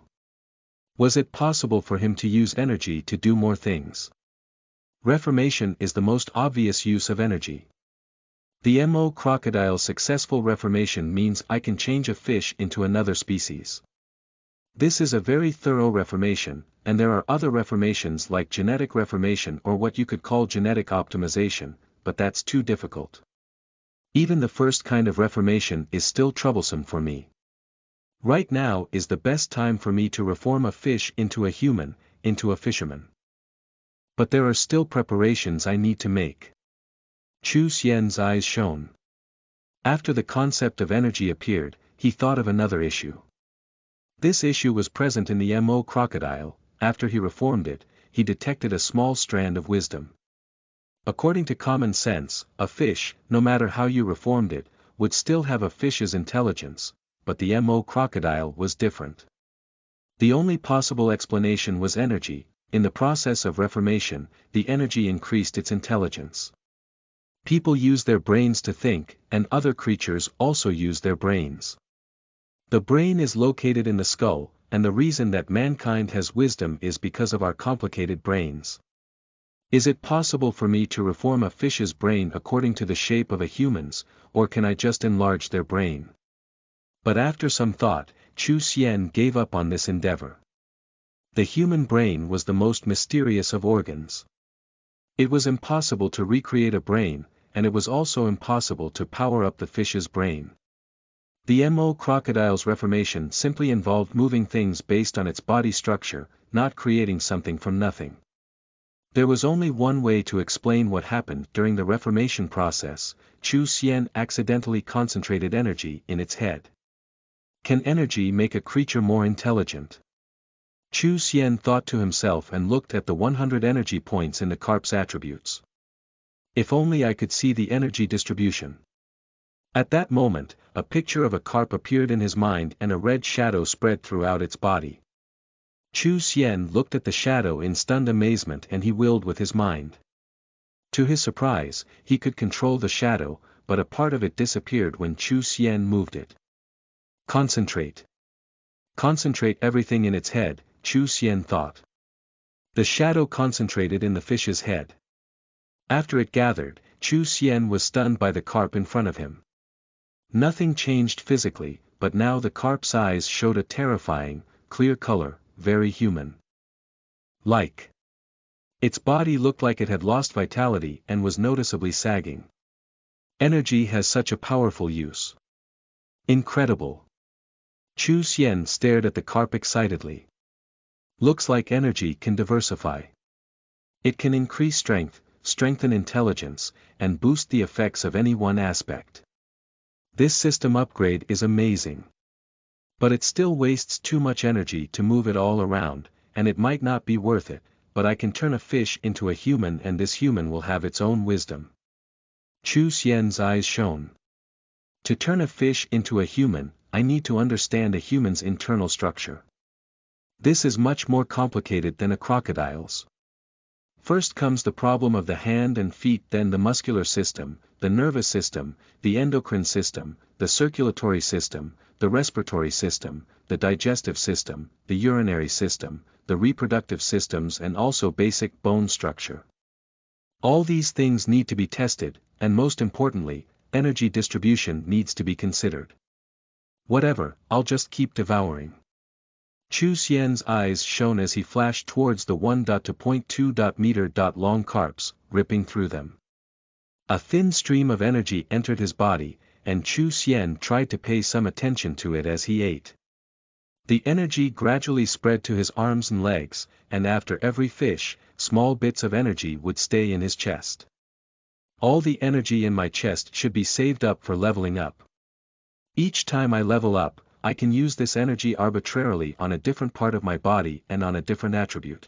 Was it possible for him to use energy to do more things? Reformation is the most obvious use of energy. The Mo crocodile's successful reformation means I can change a fish into another species. This is a very thorough reformation, and there are other reformations like genetic reformation or what you could call genetic optimization, but that's too difficult. Even the first kind of reformation is still troublesome for me. Right now is the best time for me to reform a fish into a human, into a fisherman. But there are still preparations I need to make. Chu Xian's eyes shone. After the concept of energy appeared, he thought of another issue. This issue was present in the Mo crocodile. After he reformed it, he detected a small strand of wisdom. According to common sense, a fish, no matter how you reformed it, would still have a fish's intelligence, but the Mo crocodile was different. The only possible explanation was energy. In the process of reformation, the energy increased its intelligence. People use their brains to think, and other creatures also use their brains. The brain is located in the skull, and the reason that mankind has wisdom is because of our complicated brains. Is it possible for me to reform a fish's brain according to the shape of a human's, or can I just enlarge their brain? But after some thought, Chu Xian gave up on this endeavor. The human brain was the most mysterious of organs. It was impossible to recreate a brain, and it was also impossible to power up the fish's brain. The Mo crocodile's reformation simply involved moving things based on its body structure, not creating something from nothing. There was only one way to explain what happened during the reformation process. Chu Xian accidentally concentrated energy in its head. Can energy make a creature more intelligent? Chu Xian thought to himself and looked at the 100 energy points in the carp's attributes. If only I could see the energy distribution. At that moment, a picture of a carp appeared in his mind and a red shadow spread throughout its body. Chu Xian looked at the shadow in stunned amazement and he willed with his mind. To his surprise, he could control the shadow, but a part of it disappeared when Chu Xian moved it. Concentrate. Concentrate everything in its head, Chu Xian thought. The shadow concentrated in the fish's head. After it gathered, Chu Xian was stunned by the carp in front of him. Nothing changed physically, but now the carp's eyes showed a terrifying, clear color, very human. Like. Its body looked like it had lost vitality and was noticeably sagging. Energy has such a powerful use. Incredible. Chu Xian stared at the carp excitedly. Looks like energy can diversify. It can increase strength, strengthen intelligence, and boost the effects of any one aspect. This system upgrade is amazing. But it still wastes too much energy to move it all around, and it might not be worth it, but I can turn a fish into a human and this human will have its own wisdom. Chu Xian's eyes shone. To turn a fish into a human, I need to understand a human's internal structure. This is much more complicated than a crocodile's. First comes the problem of the hand and feet, then the muscular system, the nervous system, the endocrine system, the circulatory system, the respiratory system, the digestive system, the urinary system, the reproductive systems and also basic bone structure. All these things need to be tested, and most importantly, energy distribution needs to be considered. Whatever, I'll just keep devouring. Chu Xian's eyes shone as he flashed towards the 1.2 meter long carps, ripping through them. A thin stream of energy entered his body, and Chu Xian tried to pay some attention to it as he ate. The energy gradually spread to his arms and legs, and after every fish, small bits of energy would stay in his chest. All the energy in my chest should be saved up for leveling up. Each time I level up, I can use this energy arbitrarily on a different part of my body and on a different attribute.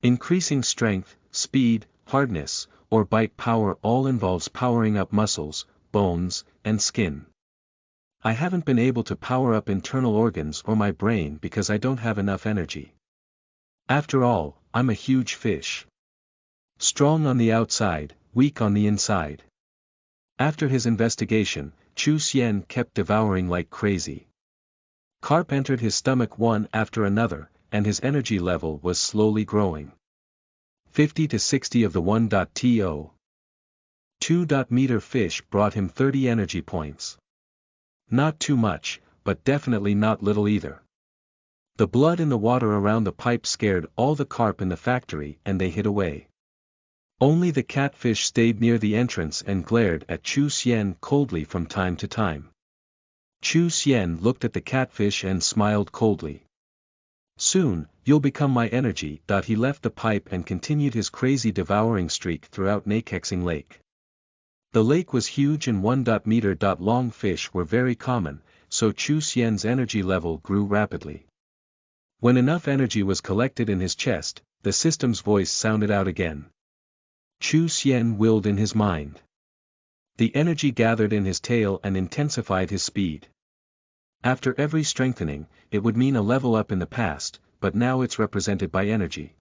Increasing strength, speed, hardness, or bite power all involves powering up muscles, bones, and skin. I haven't been able to power up internal organs or my brain because I don't have enough energy. After all, I'm a huge fish. Strong on the outside, weak on the inside. After his investigation, Chu Xian kept devouring like crazy. Carp entered his stomach one after another, and his energy level was slowly growing. 50 to 60 of the 1.2 meter fish brought him 30 energy points. Not too much, but definitely not little either. The blood in the water around the pipe scared all the carp in the factory and they hid away. Only the catfish stayed near the entrance and glared at Chu Xian coldly from time to time. Chu Xian looked at the catfish and smiled coldly. Soon, you'll become my energy. He left the pipe and continued his crazy devouring streak throughout Nakexing Lake. The lake was huge and 1 meter long fish were very common, so Chu Xian's energy level grew rapidly. When enough energy was collected in his chest, the system's voice sounded out again. Chu Xian willed in his mind. The energy gathered in his tail and intensified his speed. After every strengthening, it would mean a level up in the past, but now it's represented by energy.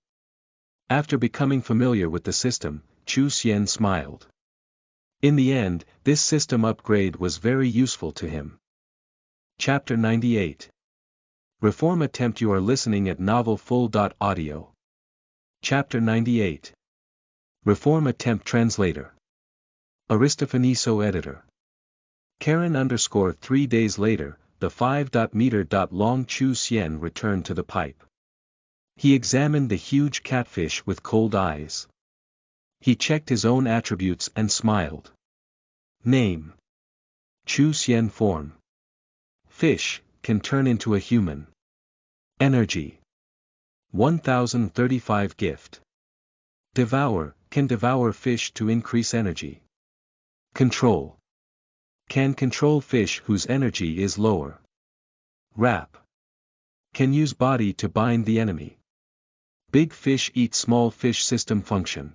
After becoming familiar with the system, Chu Xian smiled. In the end, this system upgrade was very useful to him. Chapter 98. Reform Attempt. You are listening at Novel Full. Audio. Chapter 98. Reform attempt translator. Aristophaneso editor. Karen_3 days later, the 5-meter-long Chu Xian returned to the pipe. He examined the huge catfish with cold eyes. He checked his own attributes and smiled. Name: Chu Xian. Form: fish, can turn into a human. Energy: 1035. Gift: devour, can devour fish to increase energy. Control: can control fish whose energy is lower. Wrap: can use body to bind the enemy. Big fish eat small fish. System function: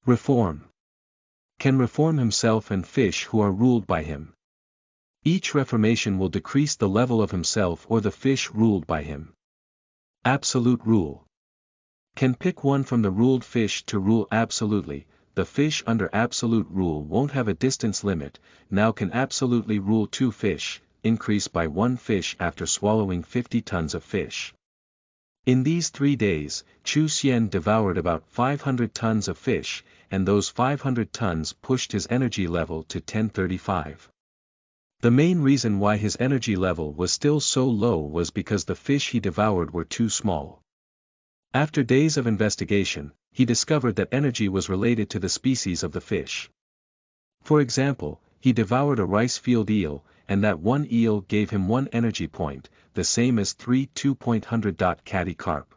reform: can reform himself and fish who are ruled by him. Each reformation will decrease the level of himself or the fish ruled by him. Absolute rule: can pick one from the ruled fish to rule absolutely. The fish under absolute rule won't have a distance limit, now can absolutely rule 2 fish, increase by 1 fish after swallowing 50 tons of fish. In these 3 days, Chu Xian devoured about 500 tons of fish, and those 500 tons pushed his energy level to 1035. The main reason why his energy level was still so low was because the fish he devoured were too small. After days of investigation, he discovered that energy was related to the species of the fish. For example, he devoured a rice field eel, and that one eel gave him 1 energy point, the same as 3 2.100. Catty carp.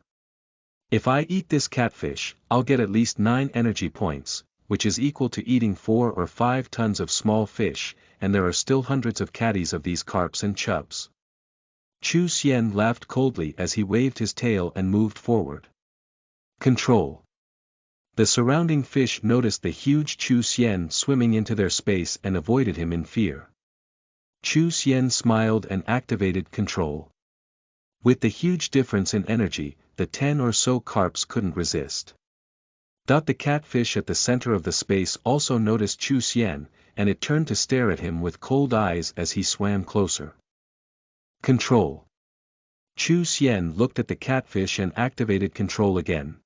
If I eat this catfish, I'll get at least 9 energy points, which is equal to eating 4 or 5 tons of small fish, and there are still hundreds of catties of these carps and chubs. Chu Xian laughed coldly as he waved his tail and moved forward. Control: the surrounding fish noticed the huge Chu Xian swimming into their space and avoided him in fear. Chu Xian smiled and activated control. With the huge difference in energy, the 10 or so carps couldn't resist. The catfish at the center of the space also noticed Chu Xian, and it turned to stare at him with cold eyes as he swam closer. Control: Chu Xian looked at the catfish and activated control again.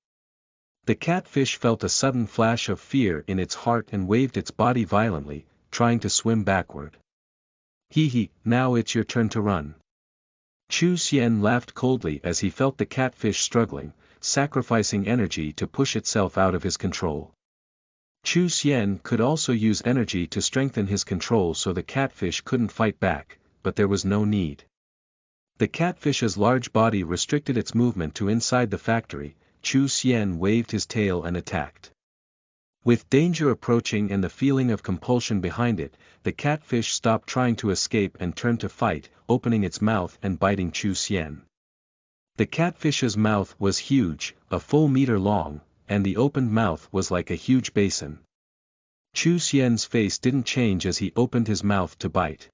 The catfish felt a sudden flash of fear in its heart and waved its body violently, trying to swim backward. Hee, now it's your turn to run. Chu Xian laughed coldly as he felt the catfish struggling, sacrificing energy to push itself out of his control. Chu Xian could also use energy to strengthen his control so the catfish couldn't fight back, but there was no need. The catfish's large body restricted its movement to inside the factory. Chu Xian waved his tail and attacked. With danger approaching and the feeling of compulsion behind it, the catfish stopped trying to escape and turned to fight, opening its mouth and biting Chu Xian. The catfish's mouth was huge, a full meter long, and the opened mouth was like a huge basin. Chu Xian's face didn't change as he opened his mouth to bite.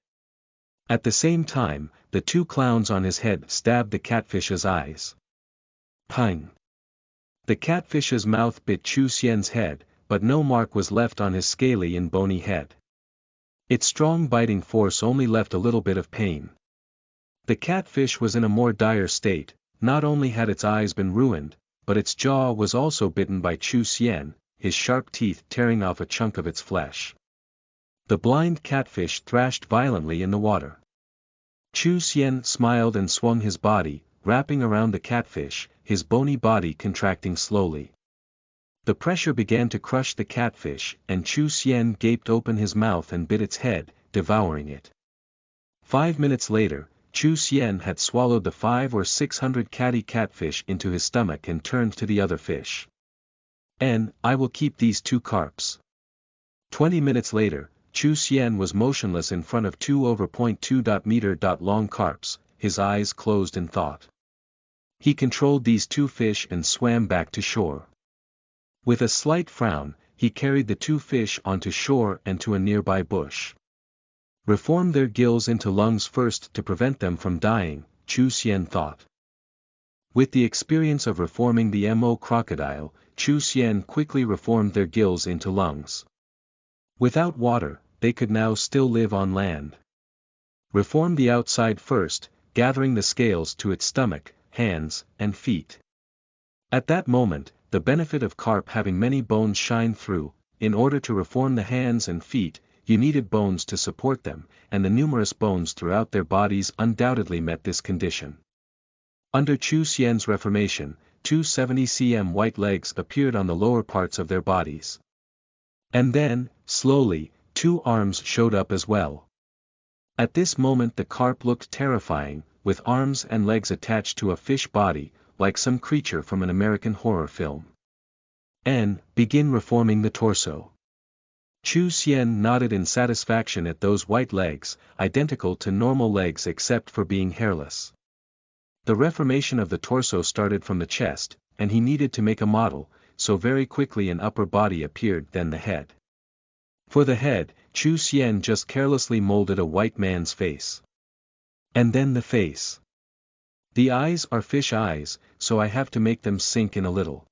At the same time, the 2 clowns on his head stabbed the catfish's eyes. Pang! The catfish's mouth bit Chu Xian's head, but no mark was left on his scaly and bony head. Its strong biting force only left a little bit of pain. The catfish was in a more dire state. Not only had its eyes been ruined, but its jaw was also bitten by Chu Xian, his sharp teeth tearing off a chunk of its flesh. The blind catfish thrashed violently in the water. Chu Xian smiled and swung his body, wrapping around the catfish, his bony body contracting slowly. The pressure began to crush the catfish, and Chu Xian gaped open his mouth and bit its head, devouring it. 5 minutes later, Chu Xian had swallowed the 500 or 600 catty catfish into his stomach and turned to the other fish. I will keep these 2 carps. 20 minutes later, Chu Xian was motionless in front of 2/2-meter-long carps, his eyes closed in thought. He controlled these 2 fish and swam back to shore. With a slight frown, he carried the 2 fish onto shore and to a nearby bush. Reform their gills into lungs first to prevent them from dying, Chu Xian thought. With the experience of reforming the Mo crocodile, Chu Xian quickly reformed their gills into lungs. Without water, they could now still live on land. Reform the outside first, gathering the scales to its stomach, hands, and feet. At that moment, the benefit of carp having many bones shine through. In order to reform the hands and feet, you needed bones to support them, and the numerous bones throughout their bodies undoubtedly met this condition. Under Chu Xian's reformation, 270 cm white legs appeared on the lower parts of their bodies. And then, slowly, 2 arms showed up as well. At this moment the carp looked terrifying, with arms and legs attached to a fish body, like some creature from an American horror film. Begin reforming the torso. Chu Xian nodded in satisfaction at those white legs, identical to normal legs except for being hairless. The reformation of the torso started from the chest, and he needed to make a model, so very quickly an upper body appeared, then the head. For the head, Chu Xian just carelessly molded a white man's face. And then the face. The eyes are fish eyes, so I have to make them sink in a little.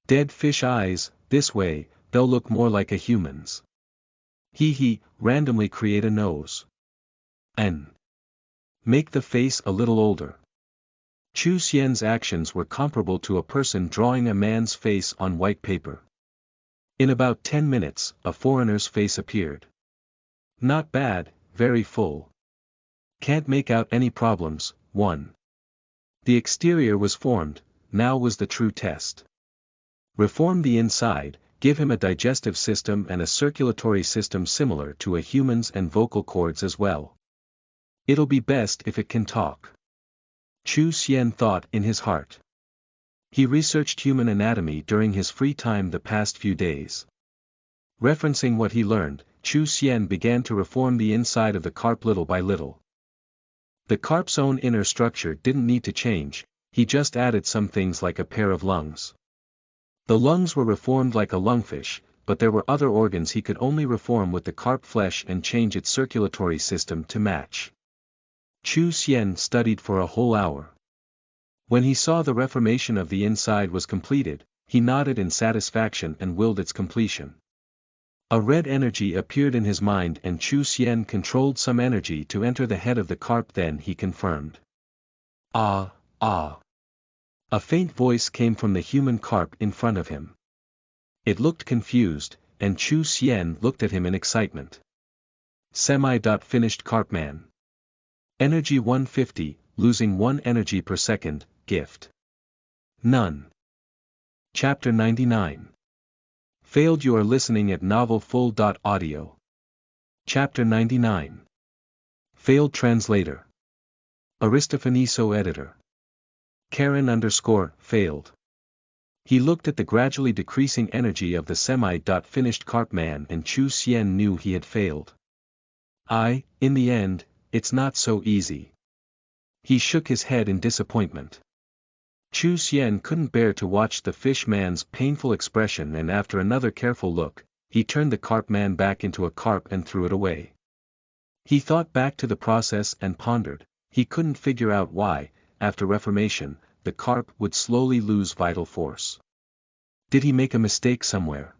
Dead fish eyes, this way, they'll look more like a human's. Randomly create a nose. And make the face a little older. Chu Xian's actions were comparable to a person drawing a man's face on white paper. In about 10 minutes, a foreigner's face appeared. Not bad, very full. Can't make out any problems. 1. The exterior was formed, now was the true test. Reform the inside, give him a digestive system and a circulatory system similar to a human's and vocal cords as well. It'll be best if it can talk. Chu Xian thought in his heart. He researched human anatomy during his free time the past few days. Referencing what he learned, Chu Xian began to reform the inside of the carp little by little. The carp's own inner structure didn't need to change, he just added some things like a pair of lungs. The lungs were reformed like a lungfish, but there were other organs he could only reform with the carp flesh and change its circulatory system to match. Chu Xian studied for a whole hour. When he saw the reformation of the inside was completed, he nodded in satisfaction and willed its completion. A red energy appeared in his mind and Chu Xian controlled some energy to enter the head of the carp, then he confirmed. Ah. A faint voice came from the human carp in front of him. It looked confused, and Chu Xian looked at him in excitement. Finished carp man. Energy 150, losing 1 energy per second, gift. None. Chapter 99. Failed. You are listening at novelfull.audio. Chapter 99. Failed translator. Aristofaniso editor. Karen_failed. He looked at the gradually decreasing energy of the finished carp man and Chu Xian knew he had failed. In the end, it's not so easy. He shook his head in disappointment. Chu Xian couldn't bear to watch the fish man's painful expression and after another careful look, he turned the carp man back into a carp and threw it away. He thought back to the process and pondered, he couldn't figure out why, after reformation, the carp would slowly lose vital force. Did he make a mistake somewhere?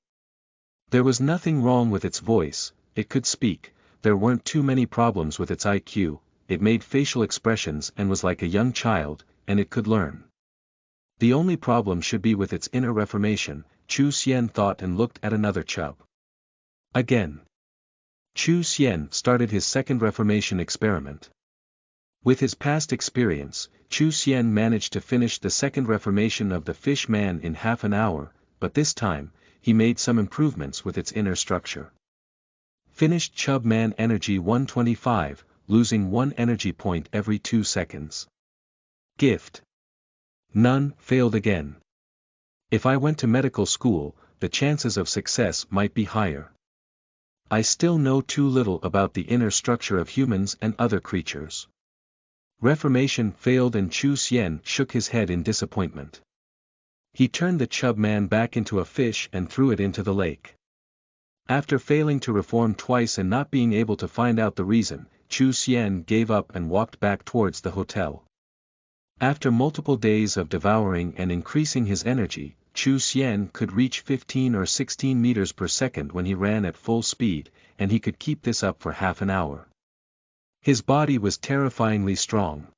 There was nothing wrong with its voice, it could speak, there weren't too many problems with its IQ, it made facial expressions and was like a young child, and it could learn. The only problem should be with its inner reformation, Chu Xian thought and looked at another chub. Again. Chu Xian started his second reformation experiment. With his past experience, Chu Xian managed to finish the second reformation of the fish man in half an hour, but this time, he made some improvements with its inner structure. Finished chub man energy 125, losing 1 energy point every 2 seconds. Gift. None. Failed again. If I went to medical school, the chances of success might be higher. I still know too little about the inner structure of humans and other creatures. Reformation failed and Chu Xian shook his head in disappointment. He turned the chub man back into a fish and threw it into the lake. After failing to reform twice and not being able to find out the reason, Chu Xian gave up and walked back towards the hotel. After multiple days of devouring and increasing his energy, Chu Xian could reach 15 or 16 meters per second when he ran at full speed, and he could keep this up for half an hour. His body was terrifyingly strong.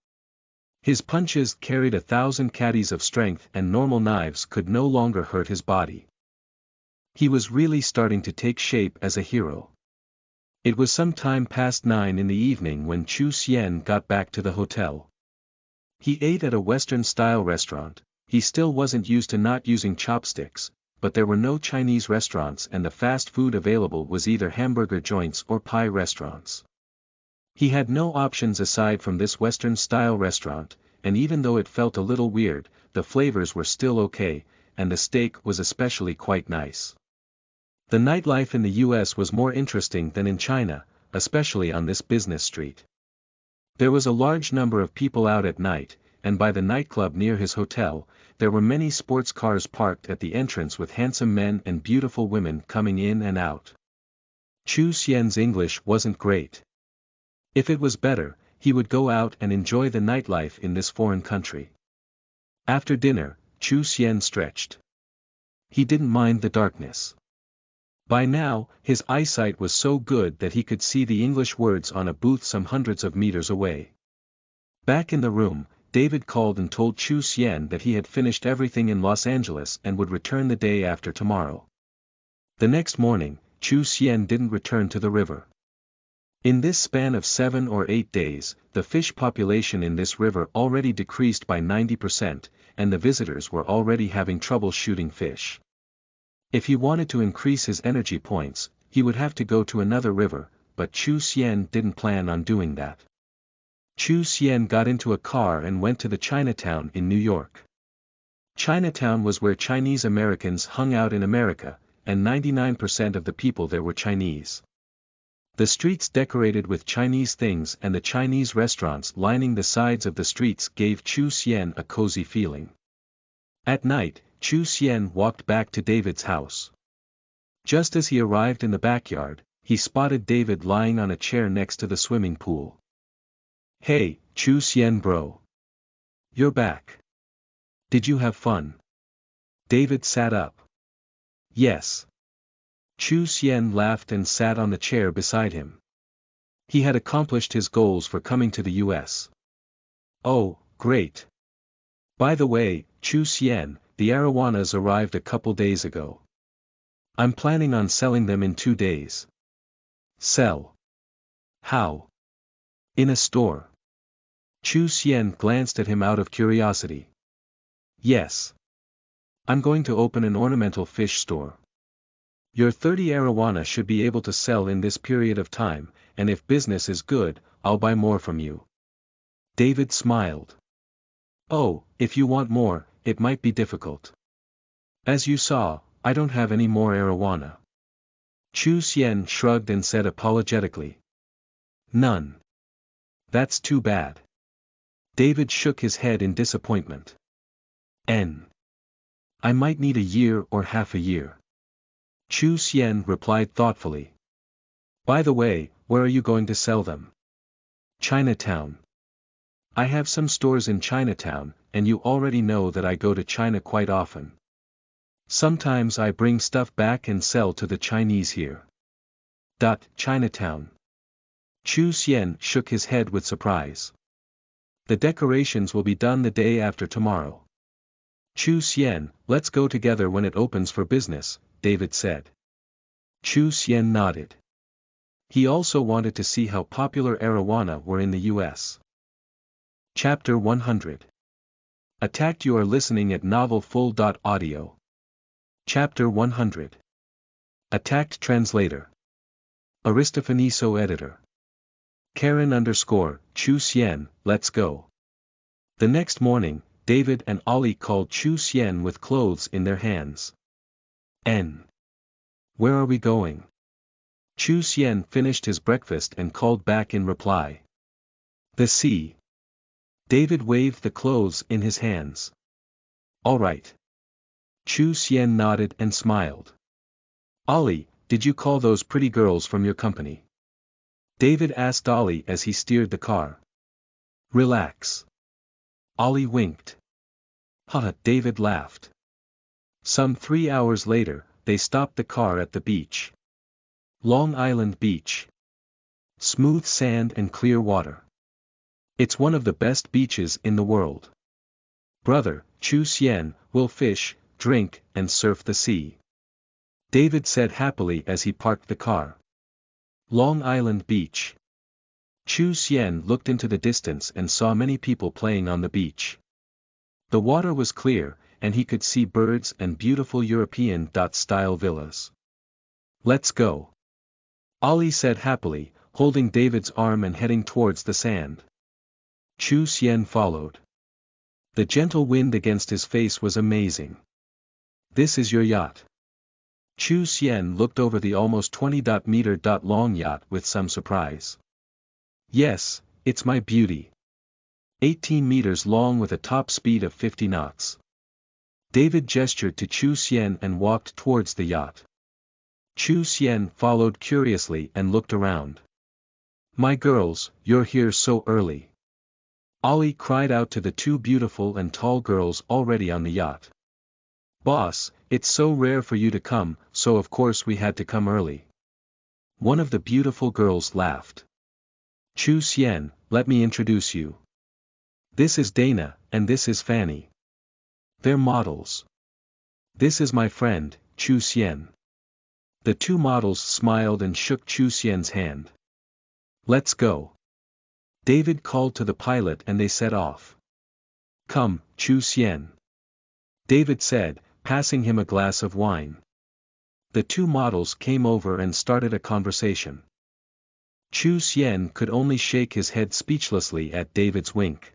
His punches carried 1,000 caddies of strength and normal knives could no longer hurt his body. He was really starting to take shape as a hero. It was some time past 9 in the evening when Chu Xian got back to the hotel. He ate at a Western-style restaurant. He still wasn't used to not using chopsticks, but there were no Chinese restaurants and the fast food available was either hamburger joints or pie restaurants. He had no options aside from this Western-style restaurant, and even though it felt a little weird, the flavors were still okay, and the steak was especially quite nice. The nightlife in the US was more interesting than in China, especially on this business street. There was a large number of people out at night, and by the nightclub near his hotel, there were many sports cars parked at the entrance with handsome men and beautiful women coming in and out. Chu Xian's English wasn't great. If it was better, he would go out and enjoy the nightlife in this foreign country. After dinner, Chu Xian stretched. He didn't mind the darkness. By now, his eyesight was so good that he could see the English words on a booth some hundreds of meters away. Back in the room, David called and told Chu Xian that he had finished everything in Los Angeles and would return the day after tomorrow. The next morning, Chu Xian didn't return to the river. In this span of 7 or 8 days, the fish population in this river already decreased by 90%, and the visitors were already having trouble shooting fish. If he wanted to increase his energy points, he would have to go to another river, but Chu Xian didn't plan on doing that. Chu Xian got into a car and went to the Chinatown in New York. Chinatown was where Chinese Americans hung out in America, and 99% of the people there were Chinese. The streets decorated with Chinese things and the Chinese restaurants lining the sides of the streets gave Chu Xian a cozy feeling. At night, Chu Xian walked back to David's house. Just as he arrived in the backyard, he spotted David lying on a chair next to the swimming pool. "Hey, Chu Xian bro. You're back. Did you have fun?" David sat up. "Yes." Chu Xian laughed and sat on the chair beside him. He had accomplished his goals for coming to the US. "Oh, great. By the way, Chu Xian, the arowanas arrived a couple days ago. I'm planning on selling them in 2 days." "Sell? How?" "In a store." Chu Xian glanced at him out of curiosity. "Yes. I'm going to open an ornamental fish store. Your 30 arowana should be able to sell in this period of time, and if business is good, I'll buy more from you." David smiled. "Oh, if you want more, it might be difficult. As you saw, I don't have any more arowana." Chu Xian shrugged and said apologetically. "None. That's too bad." David shook his head in disappointment. I might need a year or half a year." Chu Xian replied thoughtfully. "By the way, where are you going to sell them?" "Chinatown. I have some stores in Chinatown, and you already know that I go to China quite often. Sometimes I bring stuff back and sell to the Chinese here." Chinatown. Chu Xian shook his head with surprise. "The decorations will be done the day after tomorrow." "Chu Xian, let's go together when it opens for business," David said. Chu Xian nodded. He also wanted to see how popular arowana were in the US. Chapter 100. Attacked. You are listening at novelfull.audio. Chapter 100. Attacked. Translator. Aristofaniso editor. Karen _ Chu Xian, let's go. The next morning, David and Ollie called Chu Xian with clothes in their hands. Where are we going?" Chu Xian finished his breakfast and called back in reply. "The sea." David waved the clothes in his hands. "All right." Chu Xian nodded and smiled. "Ollie, did you call those pretty girls from your company?" David asked Ollie as he steered the car. "Relax." Ollie winked. "Haha," David laughed. Some 3 hours later, they stopped the car at the beach. Long Island Beach. Smooth sand and clear water. It's one of the best beaches in the world. Brother, Chu Xian, we'll fish, drink, and surf the sea. David said happily as he parked the car. Long Island Beach. Chu Xian looked into the distance and saw many people playing on the beach. The water was clear, and he could see birds and beautiful European-style villas. Let's go. Ollie said happily, holding David's arm and heading towards the sand. Chu Xian followed. The gentle wind against his face was amazing. This is your yacht. Chu Xian looked over the almost 20-meter long yacht with some surprise. Yes, it's my beauty. 18 meters long with a top speed of 50 knots. David gestured to Chu Xian and walked towards the yacht. Chu Xian followed curiously and looked around. My girls, you're here so early. Ollie cried out to the two beautiful and tall girls already on the yacht. Boss, it's so rare for you to come, so of course we had to come early. One of the beautiful girls laughed. Chu Xian, let me introduce you. This is Dana, and this is Fanny. They're models. This is my friend, Chu Xian. The two models smiled and shook Chu Xian's hand. Let's go. David called to the pilot and they set off. Come, Chu Xian. David said, passing him a glass of wine. The two models came over and started a conversation. Chu Xian could only shake his head speechlessly at David's wink.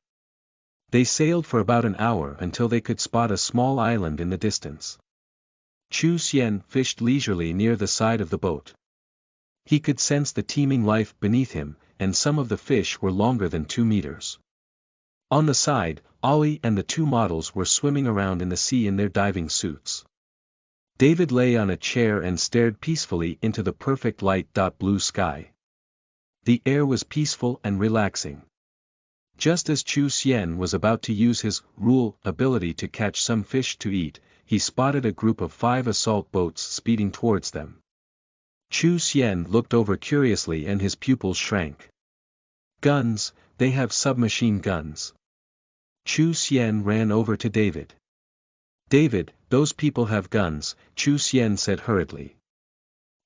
They sailed for about an hour until they could spot a small island in the distance. Chu Xian fished leisurely near the side of the boat. He could sense the teeming life beneath him, and some of the fish were longer than 2 meters. On the side, Ollie and the two models were swimming around in the sea in their diving suits. David lay on a chair and stared peacefully into the perfect light blue sky. The air was peaceful and relaxing. Just as Chu Xian was about to use his rule ability to catch some fish to eat, he spotted a group of 5 assault boats speeding towards them. Chu Xian looked over curiously and his pupils shrank. Guns, they have submachine guns. Chu Xian ran over to David. David, those people have guns, Chu Xian said hurriedly.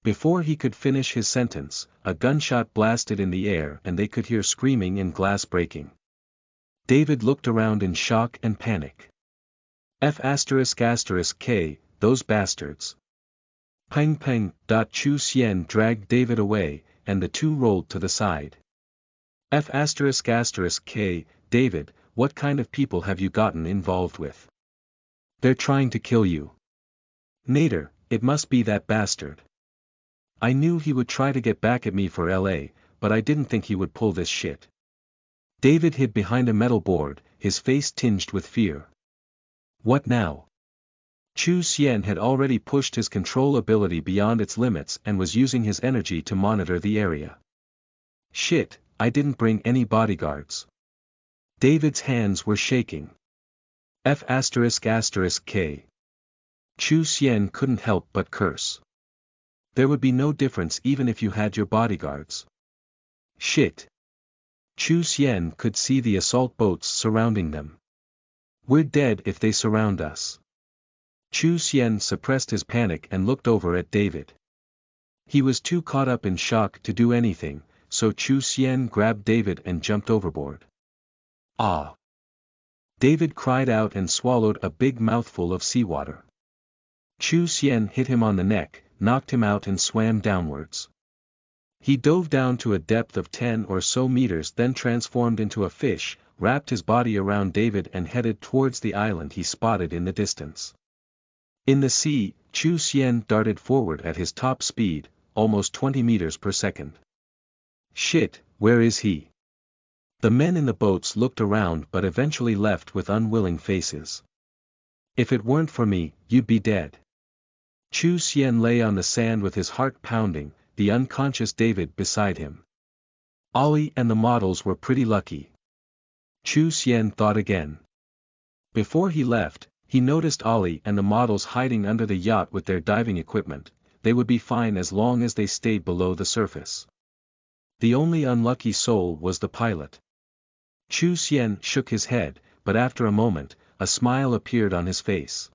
Before he could finish his sentence, a gunshot blasted in the air and they could hear screaming and glass breaking. David looked around in shock and panic. F***K, those bastards. Peng peng. Chu Xian dragged David away, and the two rolled to the side. F***K, David, what kind of people have you gotten involved with? They're trying to kill you. Nader, it must be that bastard. I knew he would try to get back at me for LA, but I didn't think he would pull this shit. David hid behind a metal board, his face tinged with fear. What now? Chu Xian had already pushed his control ability beyond its limits and was using his energy to monitor the area. Shit, I didn't bring any bodyguards. David's hands were shaking. F***K. Chu Xian couldn't help but curse. There would be no difference even if you had your bodyguards. Shit. Chu Xian could see the assault boats surrounding them. We're dead if they surround us. Chu Xian suppressed his panic and looked over at David. He was too caught up in shock to do anything, so Chu Xian grabbed David and jumped overboard. Ah! David cried out and swallowed a big mouthful of seawater. Chu Xian hit him on the neck, knocked him out and swam downwards. He dove down to a depth of 10 or so meters, then transformed into a fish, wrapped his body around David and headed towards the island he spotted in the distance. In the sea, Chu Xian darted forward at his top speed, almost 20 meters per second. Shit, where is he? The men in the boats looked around but eventually left with unwilling faces. If it weren't for me, you'd be dead. Chu Xian lay on the sand with his heart pounding, the unconscious David beside him. Ollie and the models were pretty lucky. Chu Xian thought again. Before he left, he noticed Ollie and the models hiding under the yacht with their diving equipment. They would be fine as long as they stayed below the surface. The only unlucky soul was the pilot. Chu Xian shook his head, but after a moment, a smile appeared on his face.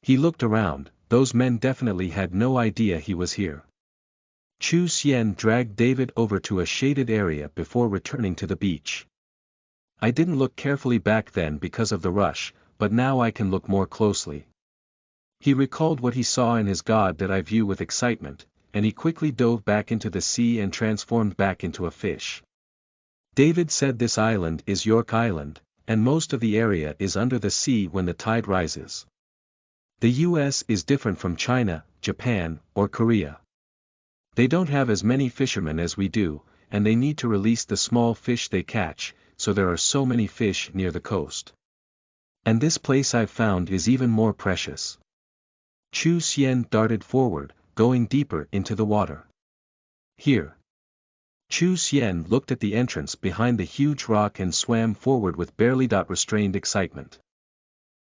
He looked around, those men definitely had no idea he was here. Chu Xian dragged David over to a shaded area before returning to the beach. I didn't look carefully back then because of the rush, but now I can look more closely. He recalled what he saw in his god that I view with excitement, and he quickly dove back into the sea and transformed back into a fish. David said this island is York Island, and most of the area is under the sea when the tide rises. The US is different from China, Japan, or Korea. They don't have as many fishermen as we do, and they need to release the small fish they catch, so there are so many fish near the coast. And this place I've found is even more precious. Chu Xian darted forward, going deeper into the water. Here. Chu Xian looked at the entrance behind the huge rock and swam forward with barely restrained excitement.